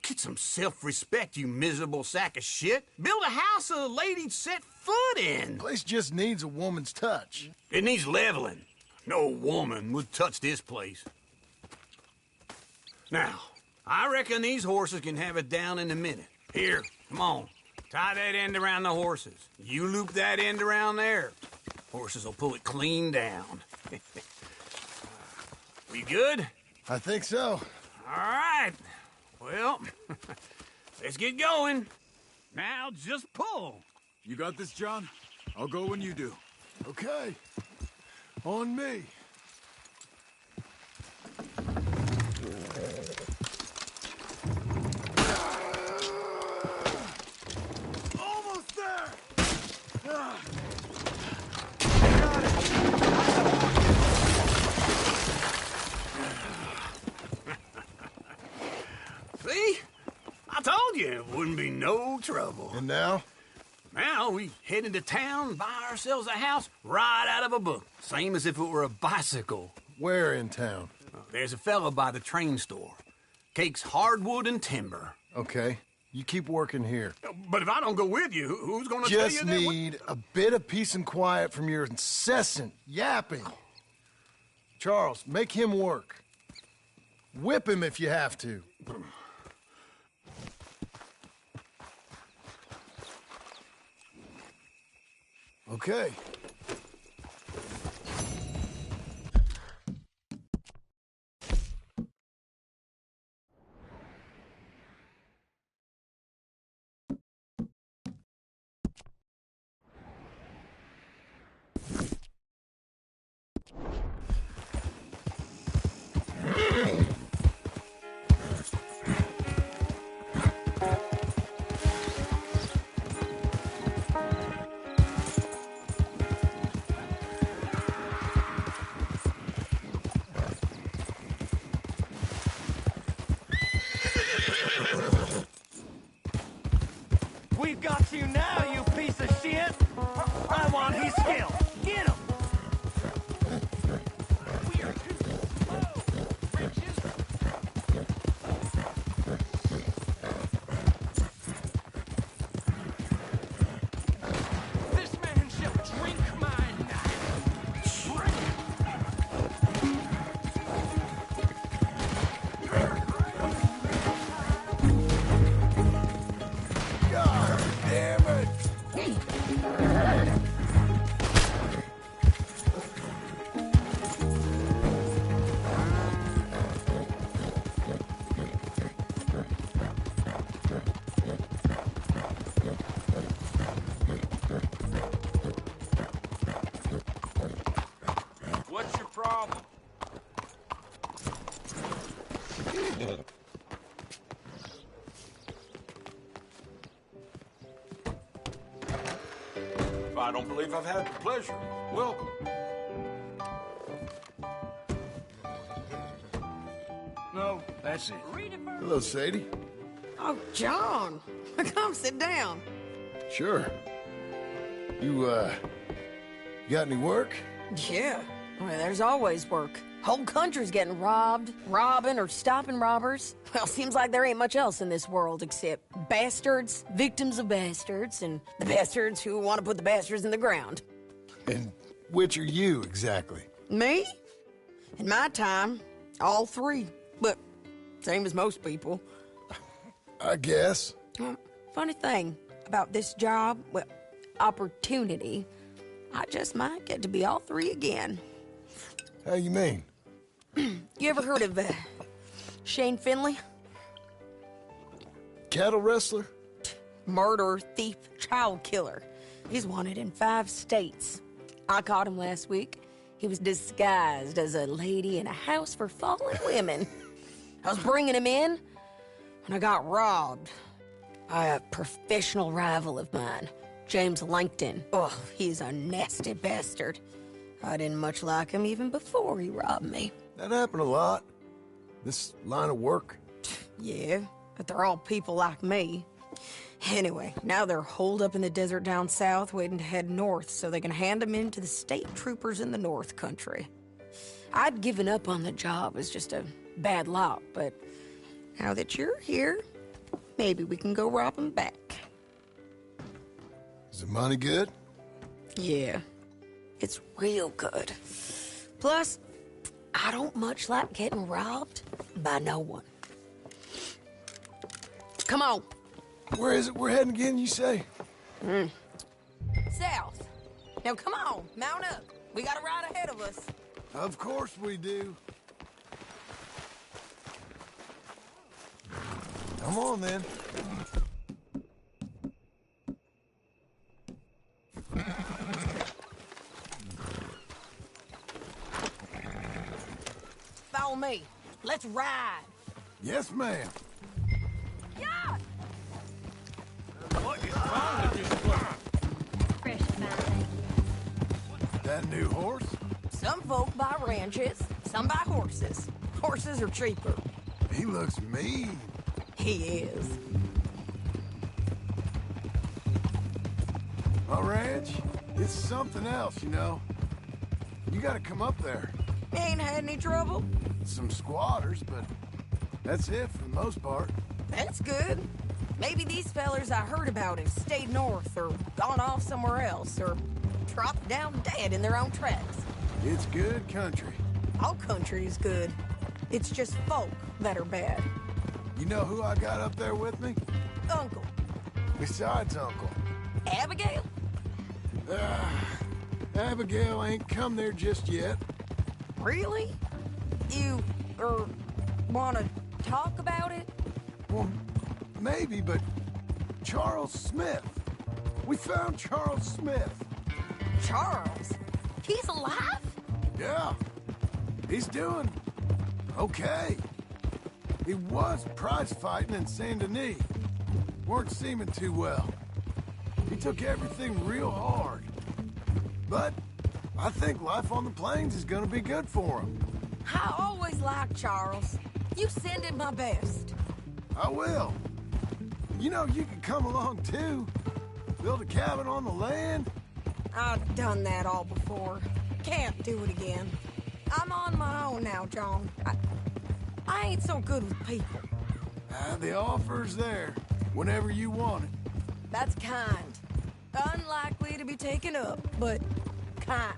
Get some self-respect, you miserable sack of shit. Build a house a lady'd set foot in. Place just needs a woman's touch. It needs leveling. No woman would touch this place. Now, I reckon these horses can have it down in a minute. Here, come on. Tie that end around the horses. You loop that end around there. Horses will pull it clean down. We good? I think so. All right. Well, let's get going. Now just pull. You got this, John? I'll go when you do. Okay. On me. Almost there! See? I told you it wouldn't be no trouble. And now? Now we head into town, buy ourselves a house right out of a book. Same as if it were a bicycle. Where in town? There's a fella by the train store. Cakes hardwood and timber. Okay. You keep working here. But if I don't go with you, who's gonna tell you Just that? need a bit of peace and quiet from your incessant yapping. Charles, make him work. Whip him if you have to. Okay. you now, you piece of shit! I want his skill! Get him! We are too slow, wretches! This man shall drink my knife! God damn it! What's your problem? I don't believe I've had the pleasure. Welcome. No, that's it. Hello, Sadie. Oh, John. Come sit down. Sure. You got any work? Yeah. Well, there's always work. Whole country's getting robbed, robbing, or stopping robbers. Well, seems like there ain't much else in this world except bastards, victims of bastards, and the bastards who want to put the bastards in the ground. And which are you, exactly? Me? In my time, all three. But same as most people. I guess. Funny thing about this job, well, opportunity, I just might get to be all three again. How you mean? You ever heard of Shane Finley? Cattle wrestler? Murderer, thief, child killer. He's wanted in 5 states. I caught him last week. He was disguised as a lady in a house for fallen women. I was bringing him in when I got robbed by a professional rival of mine, James Langton. Oh, he's a nasty bastard. I didn't much like him even before he robbed me. That happened a lot. This line of work. Yeah, but they're all people like me. Anyway, now they're holed up in the desert down south waiting to head north so they can hand them in to the state troopers in the north country. I'd given up on the job as just a bad lot, but now that you're here, maybe we can go rob them back. Is the money good? Yeah, it's real good. Plus, I don't much like getting robbed by no one. Come on. Where is it we're heading again, you say? South. Now come on, mount up. We got a ride ahead of us. Of course we do. Come on, then. Follow me. Let's ride. Yes, ma'am. Yeah. What is wrong with this place? That new horse? Some folk buy ranches, some buy horses. Horses are cheaper. He looks mean. He is. A ranch? It's something else, you know. You gotta come up there. Ain't had any trouble? Some squatters, but that's it for the most part. That's good. Maybe these fellers I heard about have stayed north or gone off somewhere else or dropped down dead in their own tracks. It's good country. All country is good. It's just folk that are bad. You know who I got up there with me? Uncle. Besides Uncle. Abigail? Abigail ain't come there just yet. Really? You, wanna talk about it? Well, maybe, but Charles Smith. We found Charles Smith. Charles? He's alive? Yeah. He's doing okay. He was prize fighting in Saint Denis. Weren't seeming too well. He took everything real hard. But I think life on the plains is gonna be good for him. I always liked Charles. You send him my best. I will. You know, you can come along too. build a cabin on the land? I've done that all before. Can't do it again. I'm on my own now, John. I ain't so good with people. The offer's there, whenever you want it. That's kind. Unlikely to be taken up, but kind.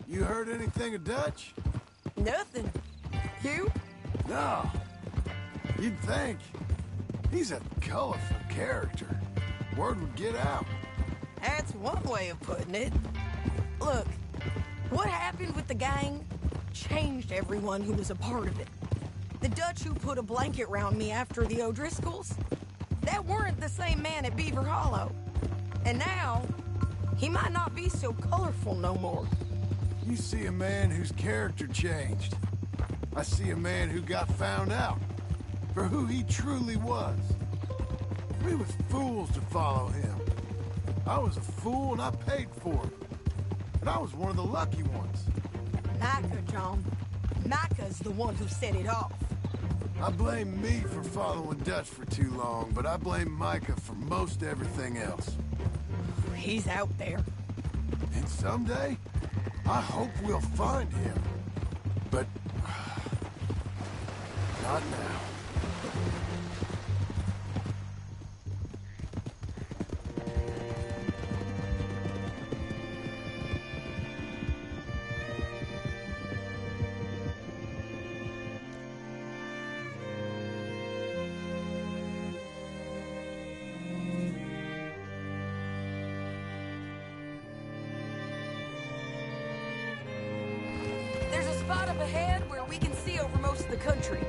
You heard anything of Dutch? Nothing. You? No. You'd think. He's a colorful character. Word would get out. That's one way of putting it. Look, what happened with the gang changed everyone who was a part of it. The Dutch who put a blanket round me after the O'Driscolls, that weren't the same man at Beaver Hollow. And now, he might not be so colorful no more. You see a man whose character changed. I see a man who got found out for who he truly was. We was fools to follow him. I was a fool and I paid for it. And I was one of the lucky ones. Micah, John. Micah's the one who set it off. I blame me for following Dutch for too long, but I blame Micah for most everything else. He's out there. And someday, I hope we'll find him. But... not now. There's a spot up ahead where we can see over most of the country.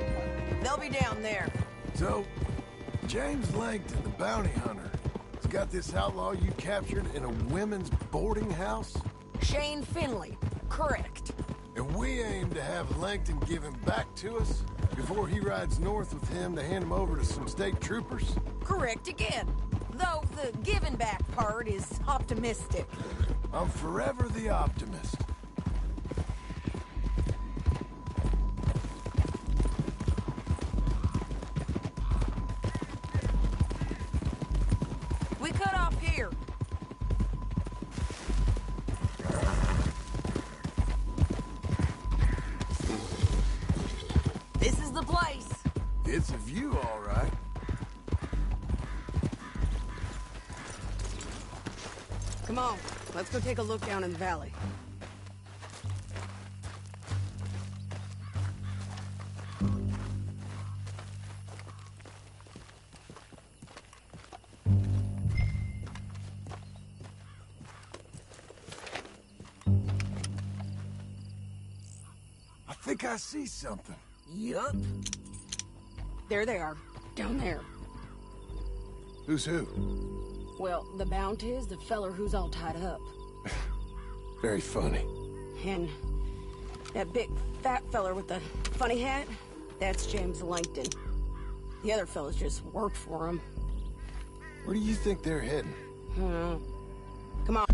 They'll be down there. So, James Langton, the bounty hunter, has got this outlaw you captured in a women's boarding house? Shane Finley. Correct. And we aim to have Langton give him back to us before he rides north with him to hand him over to some state troopers? Correct again. Though the giving back part is optimistic. I'm forever the optimist. We cut off here. This is the place. It's a view, all right. Come on, let's go take a look down in the valley. I think I see something. Yup. There they are, down there. Who's who? Well, the bounty is the feller who's all tied up. Very funny. And that big fat feller with the funny hat, that's James Langton. The other fellas just work for him. Where do you think they're heading? Come on.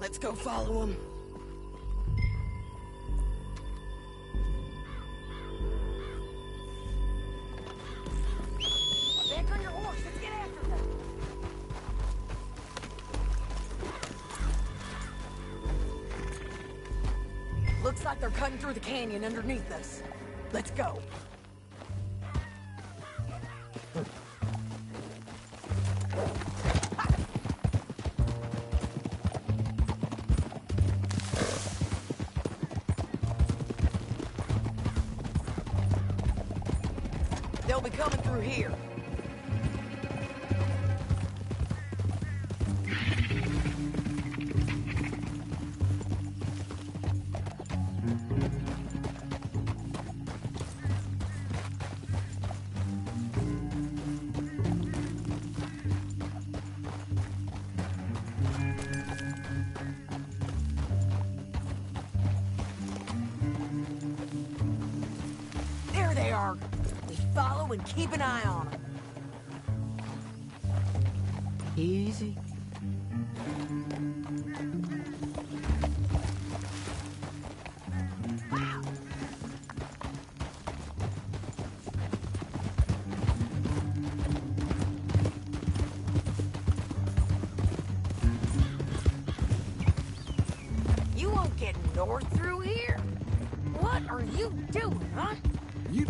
Let's go follow him. Back on your horse. Let's get after them. Looks like they're cutting through the canyon underneath us. Let's go. They'll be coming through here. There they are. We follow and keep an eye on them. Easy. You won't get north through here? What are you doing, huh? You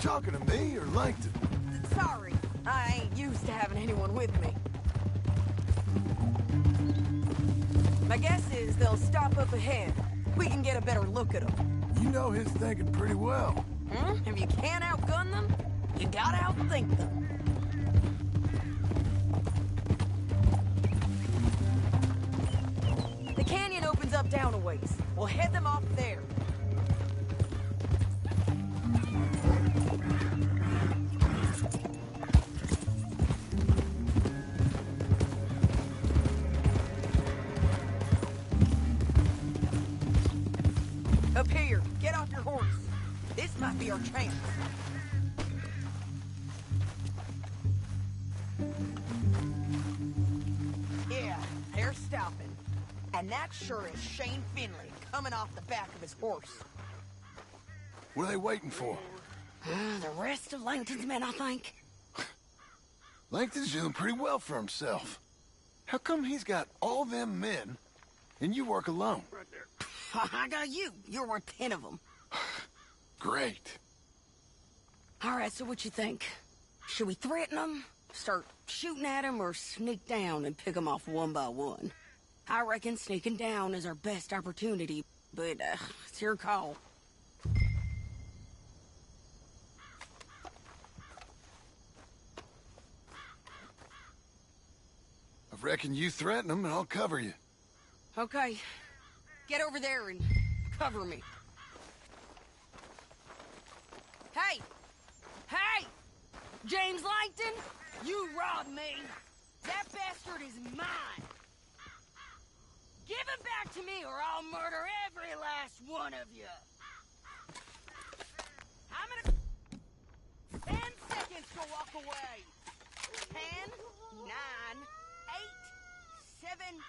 talking to me or Langton? Sorry, I ain't used to having anyone with me. My guess is they'll stop up ahead. We can get a better look at them. You know his thinking pretty well. Hmm? If you can't outgun them, you gotta outthink them. The canyon opens up down a ways. We'll head them off there. Up here, get off your horse. This might be our chance. Yeah, they're stopping. And that sure is Shane Finley coming off the back of his horse. What are they waiting for? The rest of Langton's men, I think. Langton's doing pretty well for himself. How come he's got all them men and you work alone? I got you. You're worth 10 of them. Great. All right, so what you think? Should we threaten them, start shooting at them, or sneak down and pick them off one by one? I reckon sneaking down is our best opportunity, but it's your call. I reckon you threaten them and I'll cover you. Okay. Get over there and cover me. Hey! Hey! James Langton, you robbed me. That bastard is mine. Give it back to me or I'll murder every last one of you. I'm gonna... 10 seconds to walk away. 10, 9, 8, 7...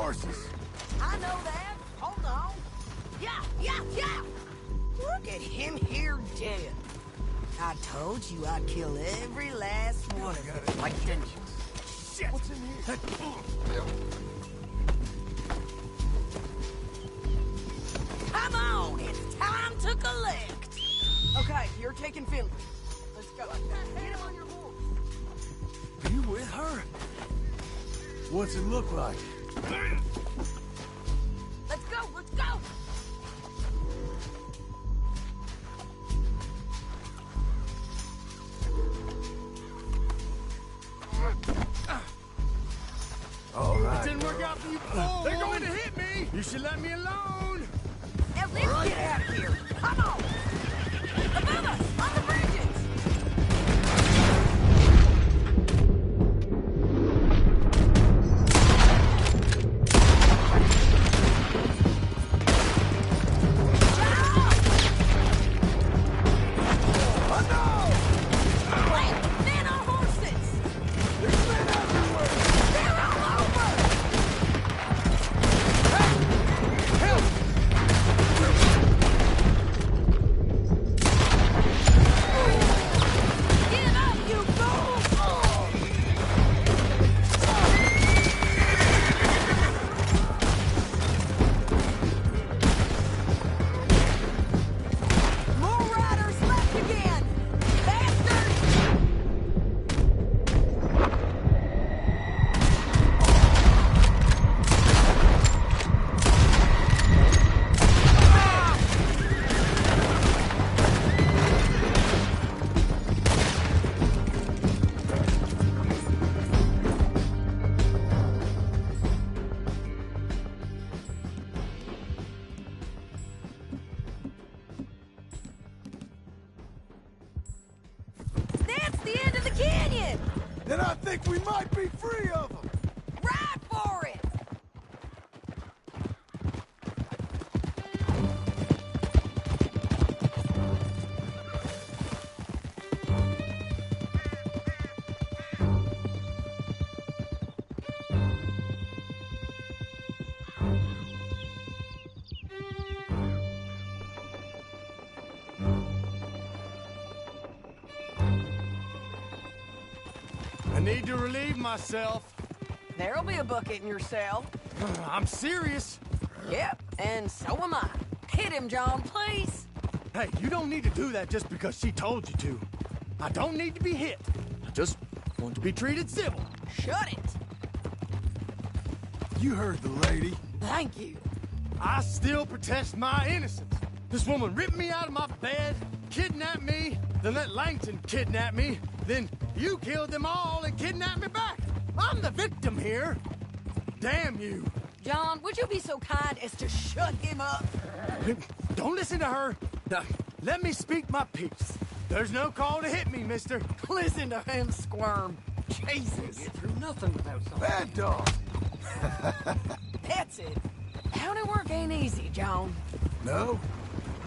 horses. I know that. Hold on. Yeah! Look at him here dead. I told you I'd kill every last one of them. Like engines. Shit! What's in here? Come on, it's time to collect. Okay, you're taking Finley. Let's go. Get him on your horse. Are you with her? What's it look like? Let's go, let's go! All right. It didn't work out for you before. They're going to hit me. You should let me alone. Now let's get out of here. Come on. Above us, on the bridges. Then I think we might be free of them. Ride for it! I need to relieve myself. There'll be a bucket in your cell. I'm serious. Yep, and so am I. Hit him, John, please. Hey, you don't need to do that just because she told you to. I don't need to be hit. I just want to be treated civil. Shut it. You heard the lady. Thank you. I still protest my innocence. This woman ripped me out of my bed, kidnapped me, then let Langton kidnap me, then you killed them all and kidnapped me back. I'm the victim here. Damn you. John, would you be so kind as to shut him up? Don't listen to her. Now, let me speak my piece. There's no call to hit me, mister. Listen to him squirm. Jesus. Get through nothing without something. Bad dog. That's it. County work ain't easy, John. No,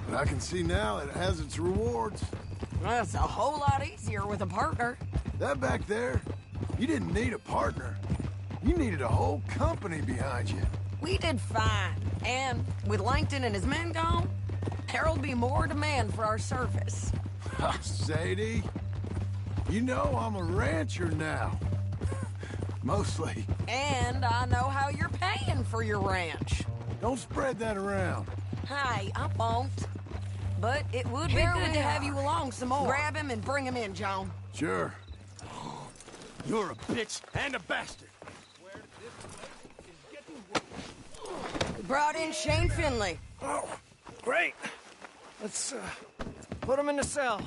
but I can see now it has its rewards. Well, it's a whole lot easier with a partner. That back there, you didn't need a partner. You needed a whole company behind you. We did fine. And with Langton and his men gone, there'll be more demand for our service. Sadie, you know I'm a rancher now. Mostly. And I know how you're paying for your ranch. Don't spread that around. Hey, I won't. But it would be good to have you along some more. Grab him and bring him in, John. Sure. You're a bitch and a bastard. We brought in Shane Finley. Oh, great. Let's put him in the cell.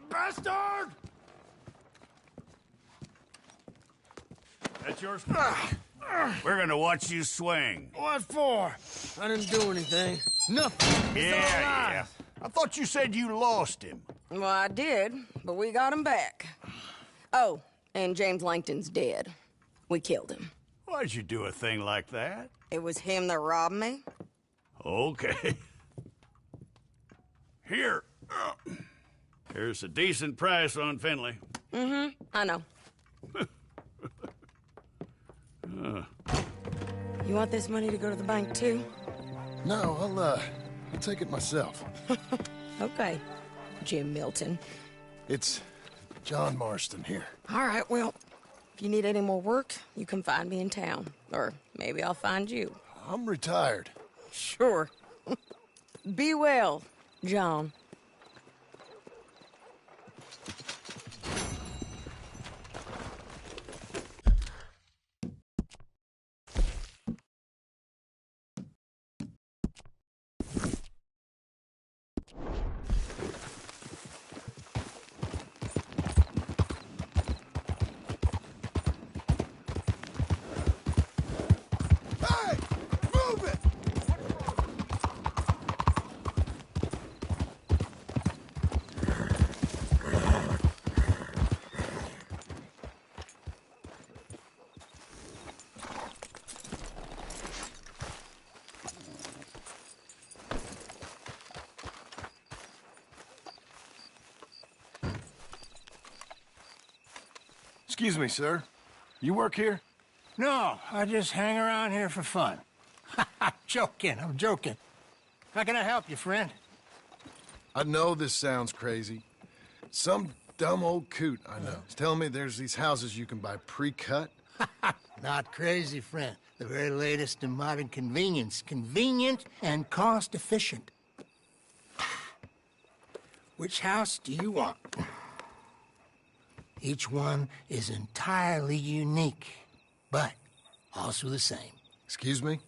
Bastard! That's yours. We're gonna watch you swing. What for? I didn't do anything. Nothing. It's all lies. I thought you said you lost him. Well, I did, but we got him back. Oh, and James Langton's dead. We killed him. Why'd you do a thing like that? It was him that robbed me. Okay. Here. Here's a decent price on Finley. I know. You want this money to go to the bank, too? No, I'll take it myself. Okay, Jim Milton. It's John Marston here. All right, well, if you need any more work, you can find me in town. Or maybe I'll find you. I'm retired. Sure. Be well, John. Excuse me, sir. You work here? No, I just hang around here for fun. I'm joking. How can I help you, friend? I know this sounds crazy. Some dumb old coot I know is telling me there's these houses you can buy pre-cut. Not crazy, friend. The very latest in modern convenience. Convenient and cost-efficient. Which house do you want? Each one is entirely unique, but also the same. Excuse me?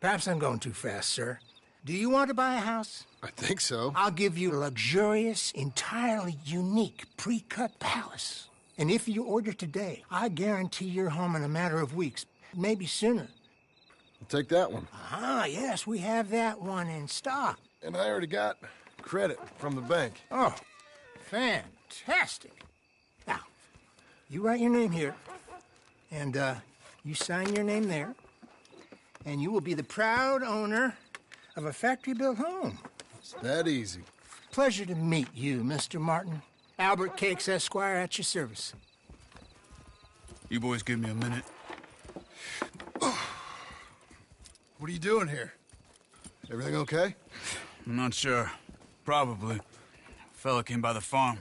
Perhaps I'm going too fast, sir. Do you want to buy a house? I think so. I'll give you a luxurious, entirely unique pre-cut palace. And if you order today, I guarantee you're home in a matter of weeks, maybe sooner. I'll take that one. Ah, yes, we have that one in stock. And I already got credit from the bank. Oh, fantastic. Now, you write your name here, and you sign your name there, and you will be the proud owner of a factory-built home. It's that easy. Pleasure to meet you, Mr. Martin. Albert Cakes, Esquire, at your service. You boys give me a minute. What are you doing here? Everything okay? I'm not sure. Probably. Fella came by the farm.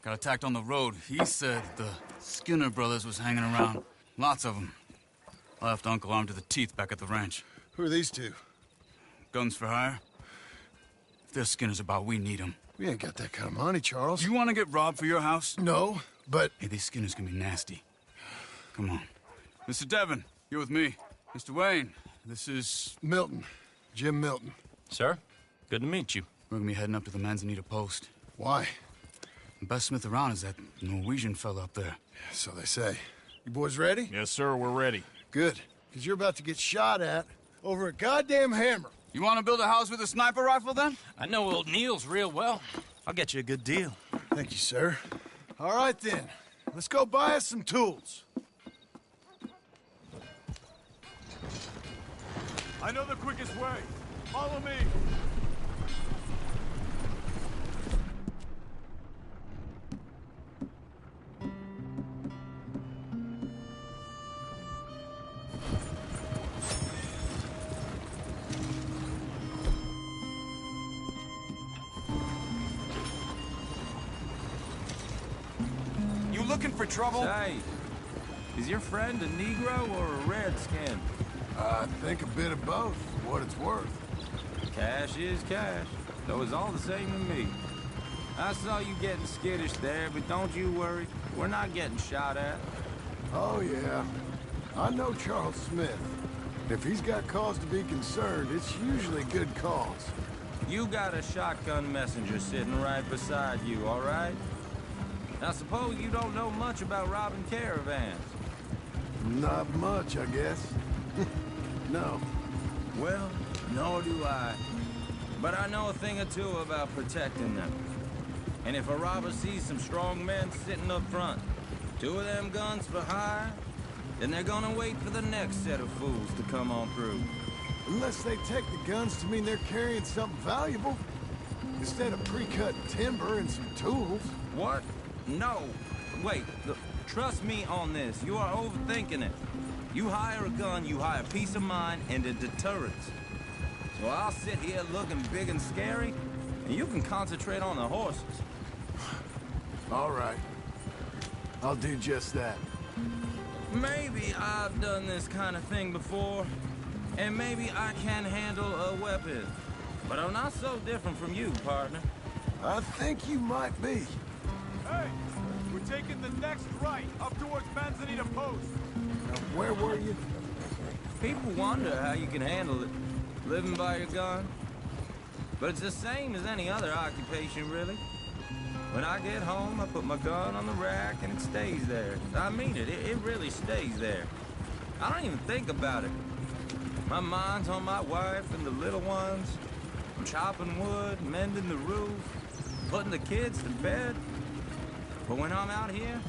Got attacked on the road. He said the Skinner brothers was hanging around. Lots of them. Left Uncle armed to the teeth back at the ranch. Who are these two? Guns for hire. If there's Skinners about, we need them. We ain't got that kind of money, Charles. You want to get robbed for your house? No, but... Hey, these Skinners can be nasty. Come on. Mr. Devon, you're with me. Mr. Wayne, this is... Milton. Jim Milton. Sir, good to meet you. We're gonna be heading up to the Manzanita post. Why? The best smith around is that Norwegian fella up there. So they say. You boys ready? Yes, sir, we're ready. Good, because you're about to get shot at over a goddamn hammer. You want to build a house with a sniper rifle, then? I know old Neil's real well. I'll get you a good deal. Thank you, sir. All right, then. Let's go buy us some tools. I know the quickest way. Follow me. Looking for trouble? Say, is your friend a Negro or a Redskin? I think a bit of both, for what it's worth. Cash is cash, though it's all the same to me. I saw you getting skittish there, but don't you worry. We're not getting shot at. Oh, yeah. I know Charles Smith. If he's got cause to be concerned, it's usually good cause. You got a shotgun messenger sitting right beside you, all right? I suppose you don't know much about robbing caravans. Not much, I guess. No. Well, nor do I. But I know a thing or two about protecting them. And if a robber sees some strong men sitting up front, 2 of them guns for hire, then they're gonna wait for the next set of fools to come on through. Unless they take the guns to mean they're carrying something valuable. Instead of pre-cut timber and some tools. What? No. Wait, look, trust me on this. You are overthinking it. You hire a gun, you hire peace of mind and a deterrence. So I'll sit here looking big and scary, and you can concentrate on the horses. All right. I'll do just that. Maybe I've done this kind of thing before, and maybe I can handle a weapon. But I'm not so different from you, partner. I think you might be. Hey, we're taking the next right, up towards Manzanita Post. Now, where were you? People wonder how you can handle it, living by your gun. But it's the same as any other occupation, really. When I get home, I put my gun on the rack and it stays there. I mean it, it really stays there. I don't even think about it. My mind's on my wife and the little ones. I'm chopping wood, mending the roof, putting the kids to bed. But when I'm out here,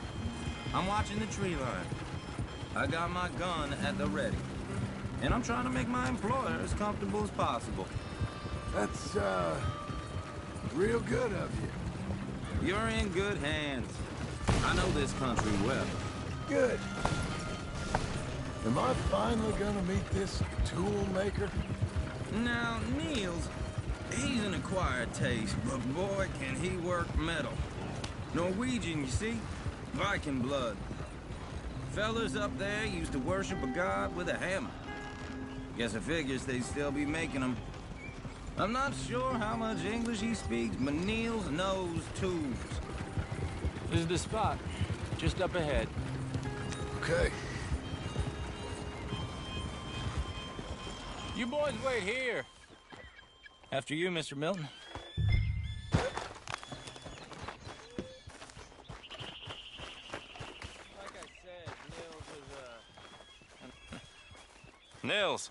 I'm watching the tree line. I got my gun at the ready. And I'm trying to make my employer as comfortable as possible. That's, real good of you. You're in good hands. I know this country well. Good. Am I finally gonna meet this tool maker? Now, Niels, he's an acquired taste, but boy, can he work metal. Norwegian, you see? Viking blood. Fellas up there used to worship a god with a hammer. Guess I figures they'd still be making them. I'm not sure how much English he speaks, but Niels knows tools. This is the spot, just up ahead. Okay. You boys wait here. After you, Mr. Milton. Like I said, Niels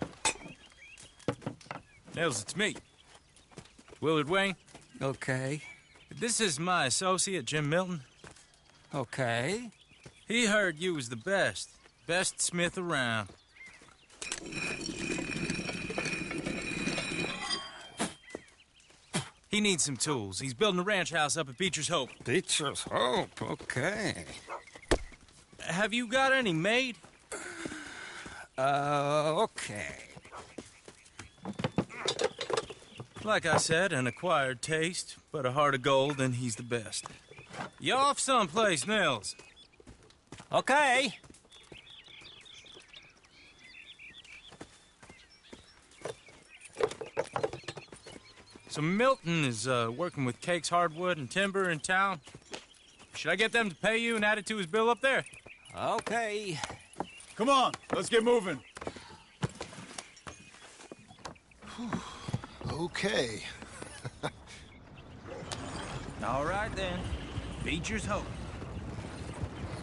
is, Nils. Nils, it's me. Willard Wayne. Okay. This is my associate, Jim Milton. Okay. He heard you was the best. Best smith around. He needs some tools. He's building a ranch house up at Beecher's Hope. Beecher's Hope, okay. Have you got any made? Okay. Like I said, an acquired taste, but a heart of gold, and he's the best. You off someplace, Nils? Okay. So Milton is working with Cake's Hardwood and Timber in town. Should I get them to pay you and add it to his bill up there? Okay. Come on, let's get moving. Okay. all right then. Beecher's Hope.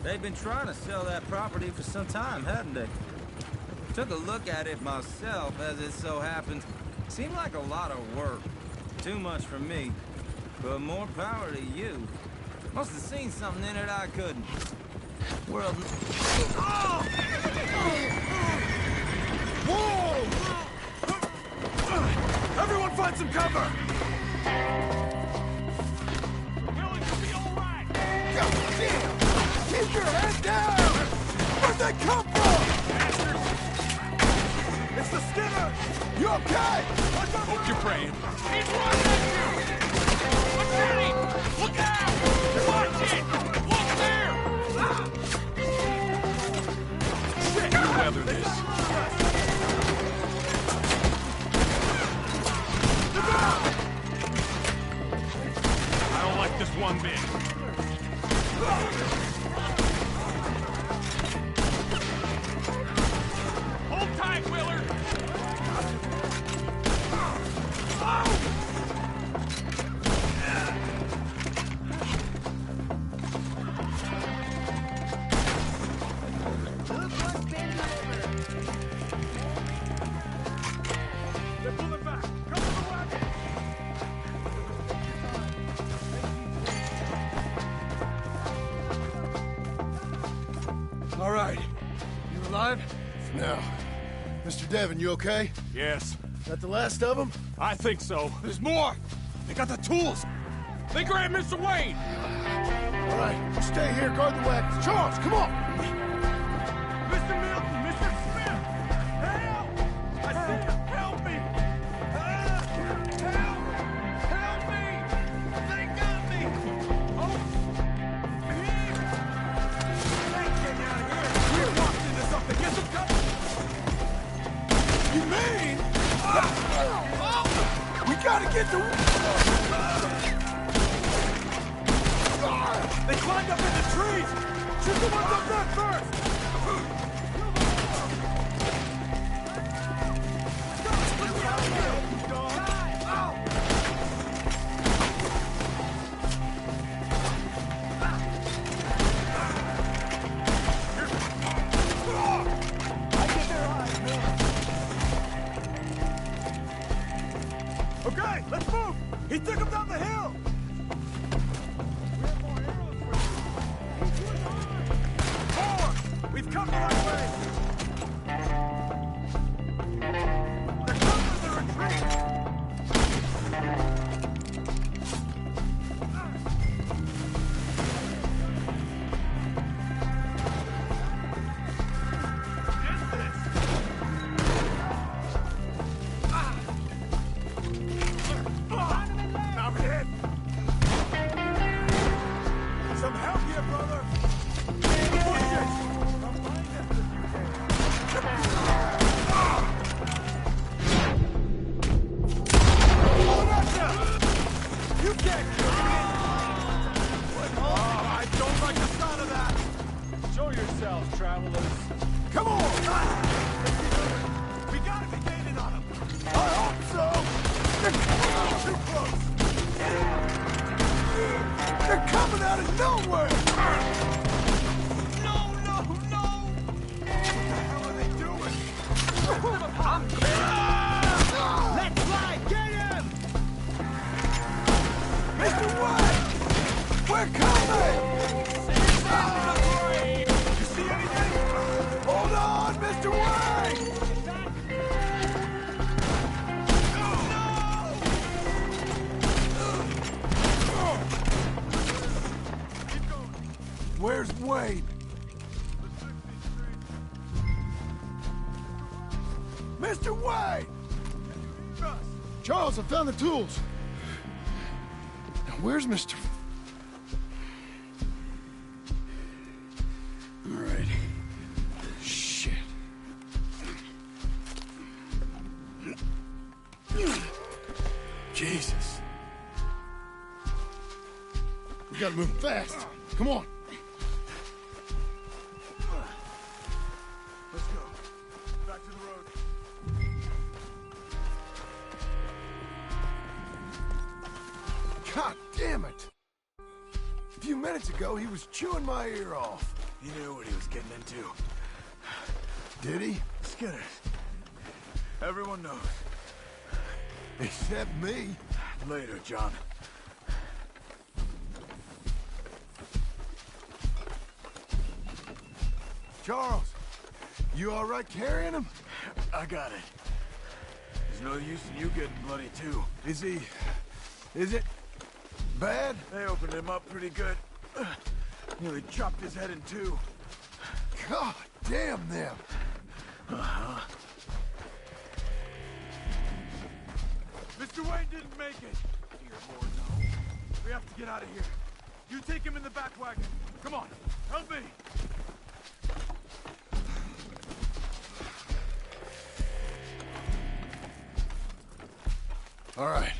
They've been trying to sell that property for some time, hadn't they? Took a look at it myself, as it so happens. Seemed like a lot of work. Too much for me. But more power to you. Must have seen something in it I couldn't. World... Oh! Whoa! Everyone find some cover! Willing to be all right! God damn! Keep your head down! Where'd they come from? It's the Skinner! You okay? Hope you're praying. He's running at you! What's that? Look out! Watch it! Look there! Shit! You weather this. I don't like this one bit. Hold tight, Willard! They're pulling back! Come to the wagon! All right. You alive? No. Mr. Devon, you okay? Yes. That the last of them? I think so. There's more! They got the tools! They grabbed Mr. Wayne! All right, you stay here, guard the wagons. Charles, come on! Mr. Milton! Mr. Smith! Help! I said help me! Help! Help me! They got me! Oh! Here! Hey, get out of here! We're walked into something! Get some cover! You mean? We gotta get to... They climbed up in the trees! Shoot the ones up there first! Okay, let's move! He took him down the hill! We've come the right way! They're coming to the retreat! I'm hit! Some help here, brother! Push it! You can't kill me! Oh, I don't like the sound of that! Show yourselves, travelers. Come on! We gotta be gaining on them! I hope so! They're too close! They're coming out of nowhere! No, no, no! What the hell are they doing? Let's fly! Get him! Mr. White! We're coming! You see anything? Hold on, Mr. White! Where's Wade? Mr. Wade! Charles, I found the tools. Now, where's Mr. All right. Shit. Jesus. We gotta move fast. Come on. Let's go. Back to the road. God damn it! A few minutes ago, he was chewing my ear off. He knew what he was getting into. Did he? Skinner. Everyone knows. Except me. Later, John. Charles, you all right carrying him? I got it. There's no use in you getting bloody, too. Is it bad? They opened him up pretty good. Nearly chopped his head in two. God damn them. Uh-huh. Mr. Wayne didn't make it. Dear Lord, no. We have to get out of here. You take him in the back wagon. Come on, help me. All right,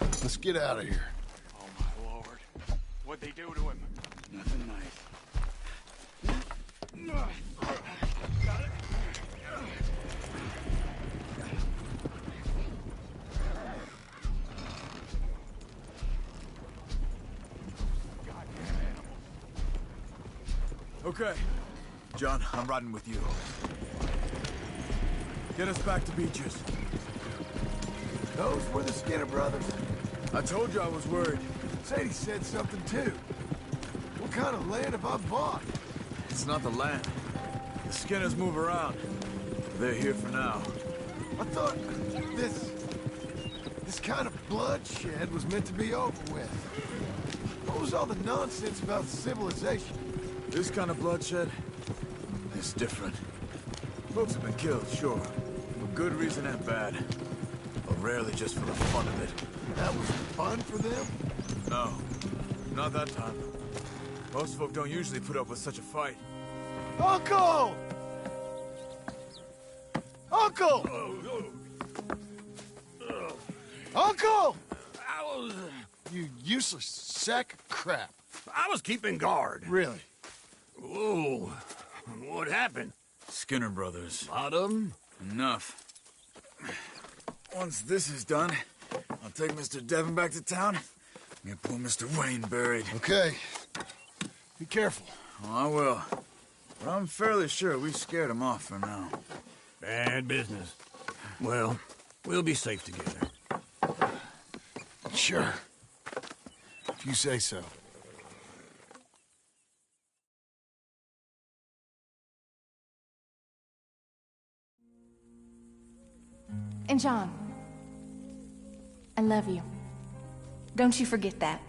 let's get out of here. Oh, my Lord. What'd they do to him? Nothing nice. Got it? Okay. John, I'm riding with you. Get us back to Beaches. Those were the Skinner brothers. I told you I was worried. Sadie said something too. What kind of land have I bought? It's not the land. The Skinners move around. They're here for now. I thought This kind of bloodshed was meant to be over with. What was all the nonsense about civilization? This kind of bloodshed is different. Folks have been killed, sure. For good reason and bad. But rarely just for the fun of it. That was fun for them? No, not that time. Most folk don't usually put up with such a fight. Uncle! Uncle! Uncle! You useless sack of crap. I was keeping guard. Really? Whoa. What happened? Skinner brothers. Lot of them? Enough. Once this is done, I'll take Mr. Devon back to town and get poor Mr. Wayne buried. Okay. Be careful. Oh, I will. But I'm fairly sure we scared him off for now. Bad business. Well, we'll be safe together. Sure. If you say so. And John, I love you. Don't you forget that.